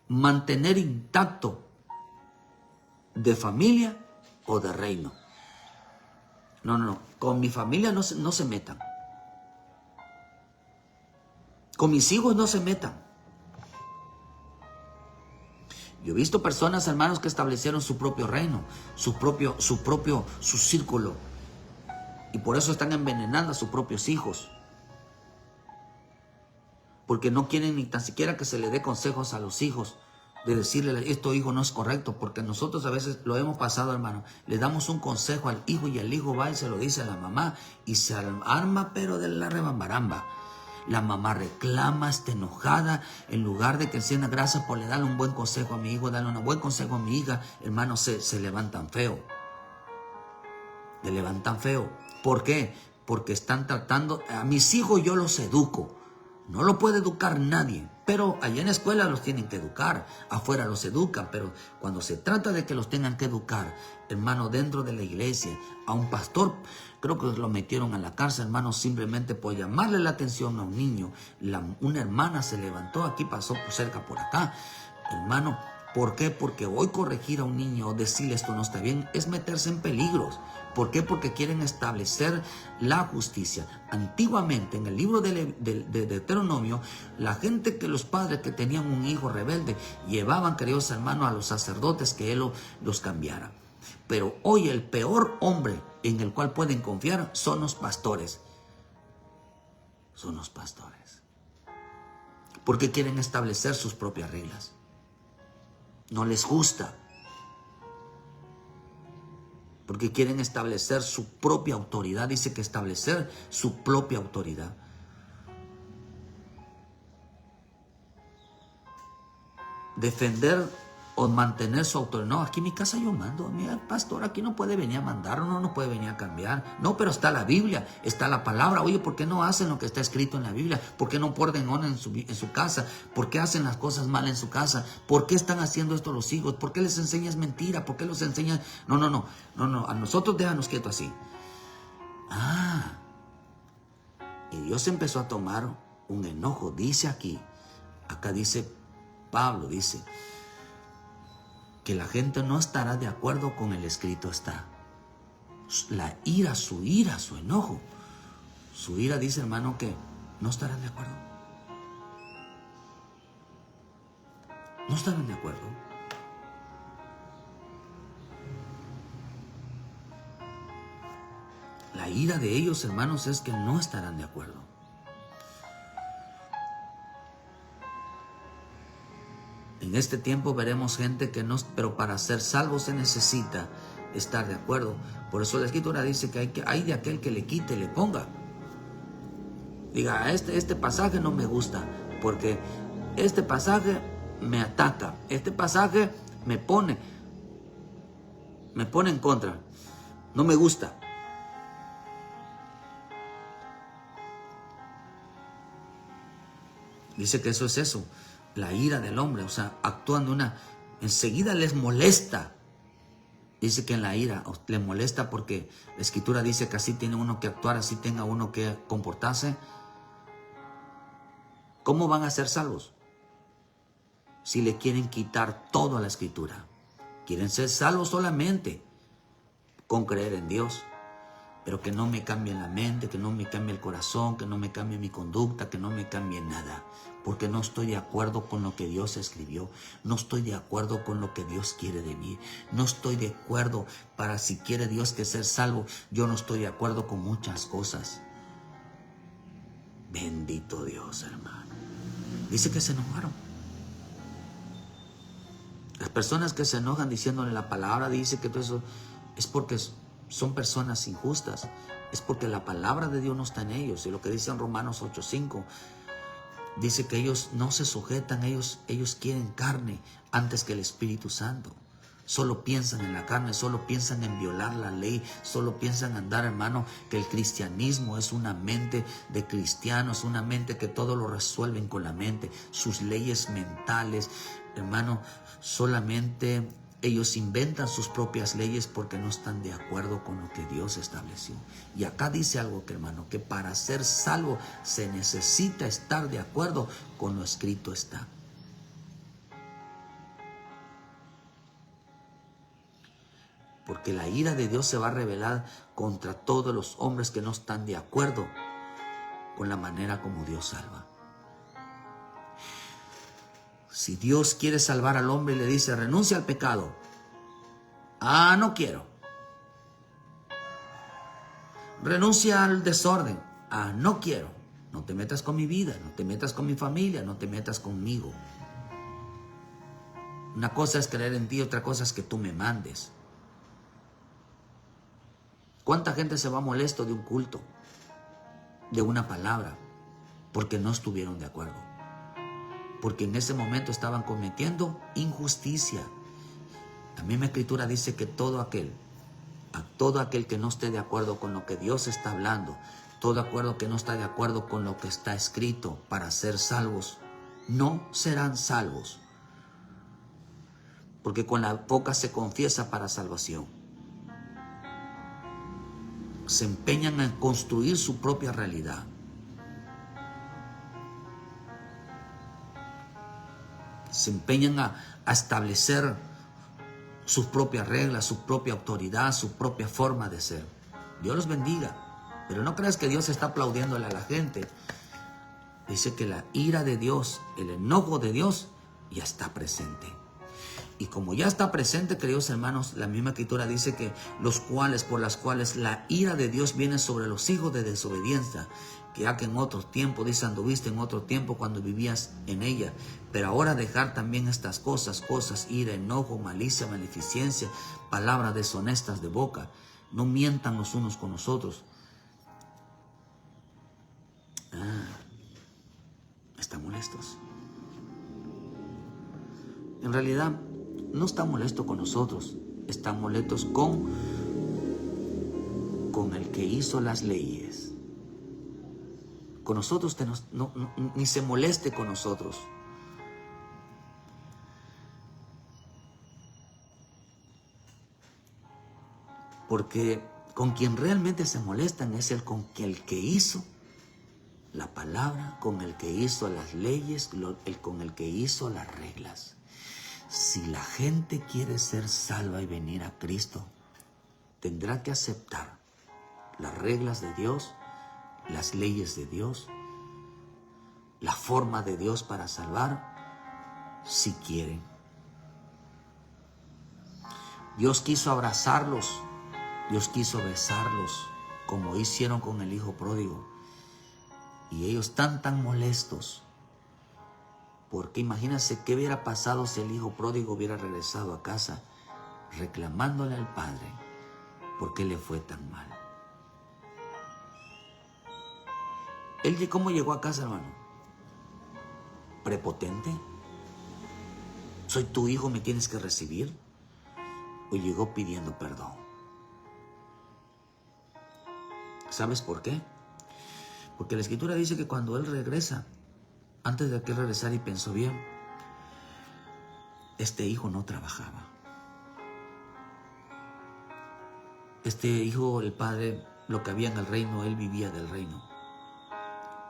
mantener intacto de familia o de reino. No, con mi familia no se metan. Con mis hijos no se metan. Yo he visto personas, hermanos, que establecieron su propio reino, su círculo. Y por eso están envenenando a sus propios hijos. Porque no quieren ni tan siquiera que se le dé consejos a los hijos. De decirle, esto hijo no es correcto. Porque nosotros a veces lo hemos pasado, hermano. Le damos un consejo al hijo y el hijo va y se lo dice a la mamá. Y se arma pero de la rebambaramba. La mamá reclama, está enojada. En lugar de que encienda gracias por le darle un buen consejo a mi hijo, darle un buen consejo a mi hija, hermano, se levantan feo. Le levantan feo. ¿Por qué? Porque están tratando, a mis hijos yo los educo. No lo puede educar nadie, pero allá en la escuela los tienen que educar, afuera los educan, pero cuando se trata de que los tengan que educar, hermano, dentro de la iglesia, a un pastor, creo que lo metieron a la cárcel, hermano, simplemente por llamarle la atención a un niño. Una hermana se levantó aquí, pasó cerca por acá, hermano. ¿Por qué? Porque hoy corregir a un niño o decirle esto no está bien es meterse en peligros. ¿Por qué? Porque quieren establecer la justicia. Antiguamente, en el libro de Deuteronomio, los padres que tenían un hijo rebelde, llevaban, queridos hermanos, a los sacerdotes que él los cambiara. Pero hoy el peor hombre en el cual pueden confiar son los pastores. Son los pastores. Porque quieren establecer sus propias reglas. No les gusta. Porque quieren establecer su propia autoridad. Dice que establecer su propia autoridad. Defender o mantener su autoridad. No, aquí en mi casa yo mando. Mira, el pastor aquí no puede venir a mandar, no puede venir a cambiar. No, pero está la Biblia, está la palabra. Oye, ¿por qué no hacen lo que está escrito en la Biblia? ¿Por qué no ponen orden en su casa? ¿Por qué hacen las cosas mal en su casa? ¿Por qué están haciendo esto los hijos? ¿Por qué les enseñas mentira? ¿Por qué los enseñas? No. A nosotros déjanos quietos así. Y Dios empezó a tomar un enojo. Dice acá dice Pablo, dice que la gente no estará de acuerdo con el escrito está. Su enojo. Su ira dice, hermano, que no estarán de acuerdo. No estarán de acuerdo. La ira de ellos, hermanos, es que no estarán de acuerdo. En este tiempo veremos gente que no, pero para ser salvo se necesita estar de acuerdo. Por eso la Escritura dice que hay de aquel que le quite y le ponga. Diga, este pasaje no me gusta, porque este pasaje me ataca, este pasaje me pone en contra, no me gusta. Dice que eso es eso, la ira del hombre, o sea, actuando enseguida les molesta. Dice que en la ira le molesta porque la Escritura dice que así tiene uno que actuar, así tenga uno que comportarse. ¿Cómo van a ser salvos? Si le quieren quitar todo a la Escritura. Quieren ser salvos solamente con creer en Dios, pero que no me cambie la mente, que no me cambie el corazón, que no me cambie mi conducta, que no me cambie nada, porque no estoy de acuerdo con lo que Dios escribió, no estoy de acuerdo con lo que Dios quiere de mí, no estoy de acuerdo para si quiere Dios que ser salvo, yo no estoy de acuerdo con muchas cosas. Bendito Dios, hermano. Dice que se enojaron. Las personas que se enojan diciéndole la palabra, dice que todo eso es porque son personas injustas. Es porque la palabra de Dios no está en ellos. Y lo que dice en Romanos 8:5, dice que ellos no se sujetan, ellos quieren carne antes que el Espíritu Santo. Solo piensan en la carne, solo piensan en violar la ley, solo piensan andar, hermano, que el cristianismo es una mente de cristianos, una mente que todo lo resuelven con la mente, sus leyes mentales, hermano, solamente ellos inventan sus propias leyes porque no están de acuerdo con lo que Dios estableció. Y acá dice algo, que hermano, que para ser salvo se necesita estar de acuerdo con lo escrito está. Porque la ira de Dios se va a revelar contra todos los hombres que no están de acuerdo con la manera como Dios salva. Si Dios quiere salvar al hombre y le dice, renuncia al pecado. Ah, no quiero. Renuncia al desorden. Ah, no quiero. No te metas con mi vida, no te metas con mi familia, no te metas conmigo. Una cosa es creer en ti, otra cosa es que tú me mandes. ¿Cuánta gente se va molesto de un culto, de una palabra, porque no estuvieron de acuerdo? Porque en ese momento estaban cometiendo injusticia. La misma Escritura dice que todo aquel que no esté de acuerdo con lo que Dios está hablando, todo acuerdo que no está de acuerdo con lo que está escrito para ser salvos, no serán salvos. Porque con la boca se confiesa para salvación. Se empeñan en construir su propia realidad. Se empeñan a establecer sus propias reglas, su propia autoridad, su propia forma de ser. Dios los bendiga. Pero no creas que Dios está aplaudiéndole a la gente. Dice que la ira de Dios, el enojo de Dios ya está presente. Y como ya está presente, queridos hermanos, la misma Escritura dice que por las cuales la ira de Dios viene sobre los hijos de desobediencia, que ya que en otro tiempo, dice, anduviste en otro tiempo cuando vivías en ella, pero ahora dejar también estas cosas, ira, enojo, malicia, maleficencia, palabras deshonestas de boca. No mientan los unos con los otros. Están molestos. En realidad, no está molesto con nosotros, están molestos con el que hizo las leyes. Con nosotros ni se moleste con nosotros. Porque con quien realmente se molestan es con el que hizo la palabra, con el que hizo las leyes, con el que hizo las reglas. Si la gente quiere ser salva y venir a Cristo, tendrá que aceptar las reglas de Dios, las leyes de Dios, la forma de Dios para salvar, si quieren. Dios quiso abrazarlos, Dios quiso besarlos, como hicieron con el hijo pródigo. Y ellos tan molestos, Porque imagínense qué hubiera pasado si el hijo pródigo hubiera regresado a casa reclamándole al padre por qué le fue tan mal. ¿Él cómo llegó a casa, hermano? ¿Prepotente? ¿Soy tu hijo, me tienes que recibir? ¿O llegó pidiendo perdón? ¿Sabes por qué? Porque la Escritura dice que cuando él regresa, antes de que regresara y pensó bien, este hijo no trabajaba. Este hijo, el padre, lo que había en el reino, él vivía del reino.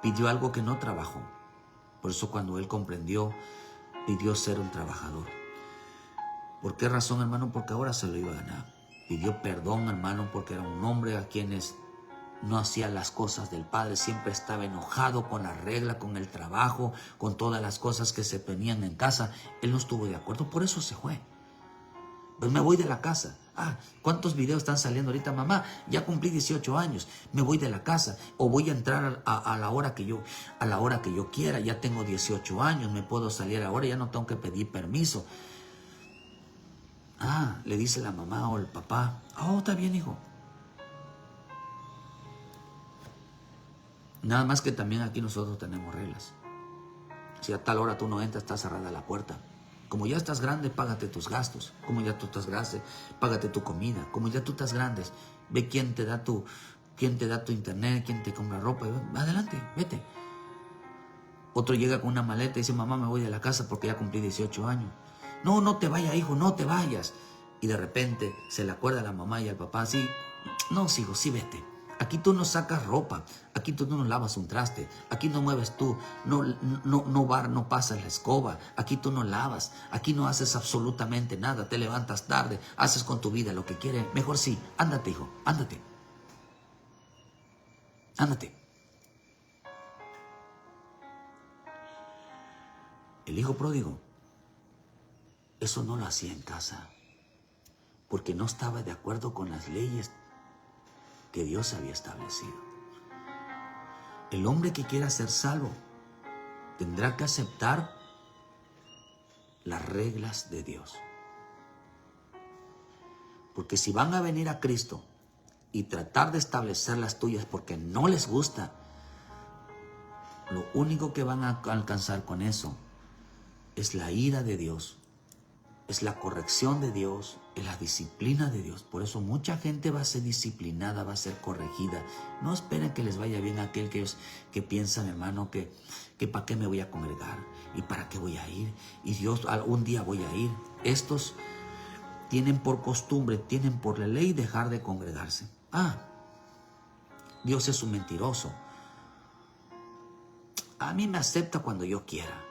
Pidió algo que no trabajó. Por eso cuando él comprendió, pidió ser un trabajador. ¿Por qué razón, hermano? Porque ahora se lo iba a ganar. Pidió perdón, hermano, porque era un hombre a quienes no hacía las cosas del padre. Siempre estaba enojado con la regla, con el trabajo, con todas las cosas que se ponían en casa. Él no estuvo de acuerdo, por eso se fue. Pues me voy de la casa. ¿Cuántos videos están saliendo ahorita? Mamá, ya cumplí 18 años, me voy de la casa, o voy a entrar a la hora que yo quiera, ya tengo 18 años, me puedo salir ahora, ya no tengo que pedir permiso. Le dice la mamá o el papá, está bien, hijo. Nada más que también aquí nosotros tenemos reglas. Si a tal hora tú no entras, está cerrada la puerta. Como ya estás grande, págate tus gastos. Como ya tú estás grande, págate tu comida. Como ya tú estás grande, ve quién te da tu internet, quién te compra ropa. Adelante, vete. Otro llega con una maleta y dice, mamá, me voy de la casa porque ya cumplí 18 años. No, no te vayas, hijo, no te vayas. Y de repente se le acuerda a la mamá y al papá, sí, no, hijo, sí, vete. Aquí tú no sacas ropa, aquí tú no lavas un traste, aquí no mueves tú, no pasas la escoba, aquí tú no lavas, aquí no haces absolutamente nada, te levantas tarde, haces con tu vida lo que quieres. Mejor sí, ándate, hijo, ándate. Ándate. El hijo pródigo, eso no lo hacía en casa, porque no estaba de acuerdo con las leyes que Dios había establecido. El hombre que quiera ser salvo tendrá que aceptar las reglas de Dios. Porque si van a venir a Cristo y tratar de establecer las tuyas porque no les gusta, lo único que van a alcanzar con eso es la ira de Dios, es la corrección de Dios, es la disciplina de Dios. Por eso mucha gente va a ser disciplinada, va a ser corregida. No esperen que les vaya bien a aquel que piensan, hermano, que para qué me voy a congregar y para qué voy a ir. Y Dios, algún día voy a ir. Estos tienen por costumbre, tienen por la ley dejar de congregarse. Dios es un mentiroso. A mí me acepta cuando yo quiera.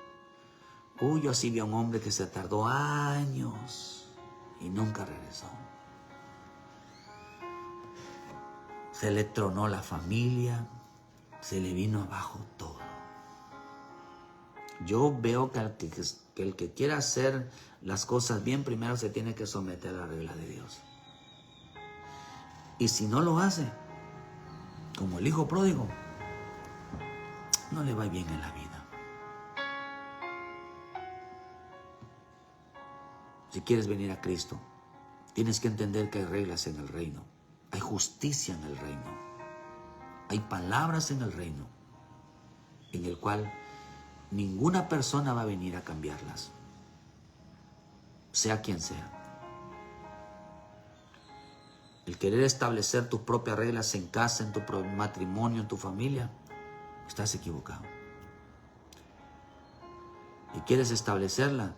Yo sí vi a un hombre que se tardó años y nunca regresó. Se le tronó la familia, se le vino abajo todo. Yo veo que el que quiera hacer las cosas bien, primero se tiene que someter a la regla de Dios. Y si no lo hace, como el hijo pródigo, no le va bien en la vida. Si quieres venir a Cristo, tienes que entender que hay reglas en el reino. Hay justicia en el reino. Hay palabras en el reino en el cual ninguna persona va a venir a cambiarlas, sea quien sea. El querer establecer tus propias reglas en casa, en tu matrimonio, en tu familia, estás equivocado. Y quieres establecerla.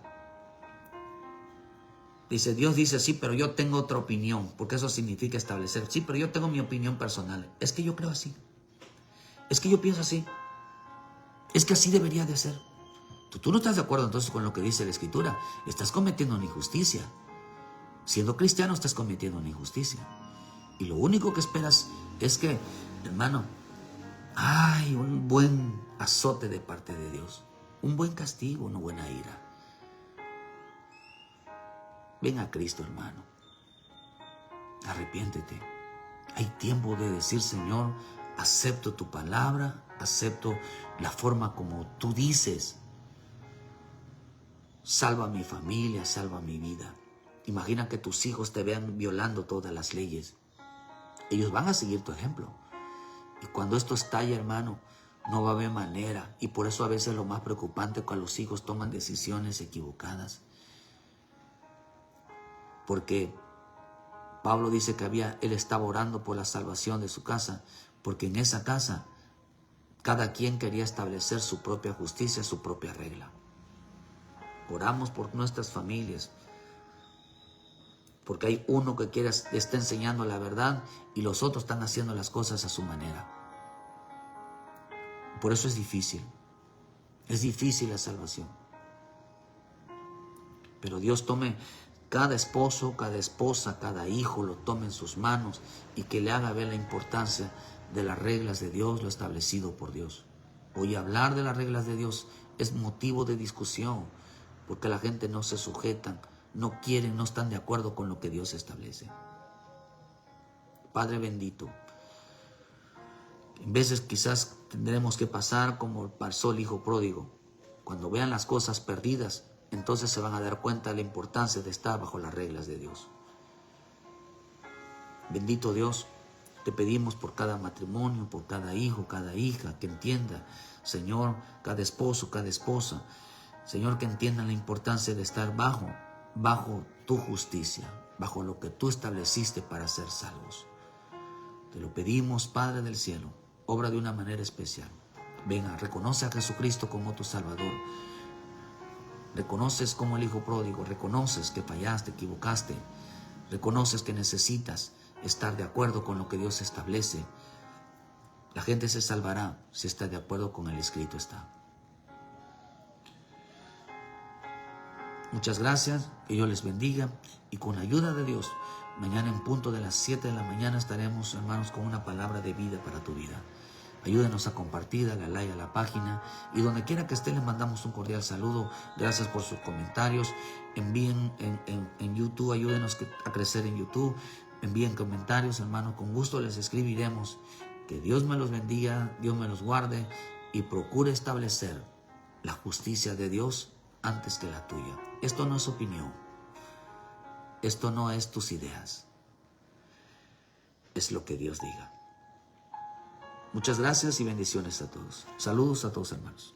Dios dice, sí, pero yo tengo otra opinión, porque eso significa establecer. Sí, pero yo tengo mi opinión personal. Es que yo creo así. Es que yo pienso así. Es que así debería de ser. Tú no estás de acuerdo entonces con lo que dice la Escritura. Estás cometiendo una injusticia. Siendo cristiano estás cometiendo una injusticia. Y lo único que esperas es que, hermano, hay un buen azote de parte de Dios. Un buen castigo, una buena ira. Ven a Cristo, hermano. Arrepiéntete. Hay tiempo de decir, Señor, acepto tu palabra, acepto la forma como tú dices. salva a mi familia, salva a mi vida. Imagina que tus hijos te vean violando todas las leyes. Ellos van a seguir tu ejemplo. Y cuando esto estalle, hermano, no va a haber manera. Y por eso a veces lo más preocupante es cuando los hijos toman decisiones equivocadas. Porque Pablo dice que él estaba orando por la salvación de su casa, porque en esa casa cada quien quería establecer su propia justicia, su propia regla. Oramos por nuestras familias, porque hay uno que está enseñando la verdad y los otros están haciendo las cosas a su manera. Por eso es difícil la salvación. Pero Dios tome cada esposo, cada esposa, cada hijo, lo tome en sus manos y que le haga ver la importancia de las reglas de Dios, lo establecido por Dios. Hoy hablar de las reglas de Dios es motivo de discusión, porque la gente no se sujeta, no quieren, no están de acuerdo con lo que Dios establece. Padre bendito, en veces quizás tendremos que pasar como pasó el hijo pródigo. Cuando vean las cosas perdidas, entonces se van a dar cuenta de la importancia de estar bajo las reglas de Dios. Bendito Dios, te pedimos por cada matrimonio, por cada hijo, cada hija, que entienda, Señor, cada esposo, cada esposa, Señor, que entiendan la importancia de estar bajo tu justicia, bajo lo que tú estableciste para ser salvos. Te lo pedimos, Padre del cielo, obra de una manera especial. Venga, reconoce a Jesucristo como tu Salvador. Reconoces como el hijo pródigo, reconoces que fallaste, equivocaste, reconoces que necesitas estar de acuerdo con lo que Dios establece. La gente se salvará si está de acuerdo con el escrito está. Muchas gracias, que Dios les bendiga y con la ayuda de Dios, mañana en punto de las 7 de la mañana estaremos, hermanos, con una palabra de vida para tu vida. Ayúdenos a compartir, dale like a la página y donde quiera que esté les mandamos un cordial saludo. Gracias por sus comentarios. Envíen en YouTube, ayúdenos a crecer en YouTube. Envíen comentarios, hermanos, con gusto les escribiremos. Que Dios me los bendiga, Dios me los guarde y procure establecer la justicia de Dios antes que la tuya. Esto no es opinión, esto no es tus ideas, es lo que Dios diga. Muchas gracias y bendiciones a todos. Saludos a todos, hermanos.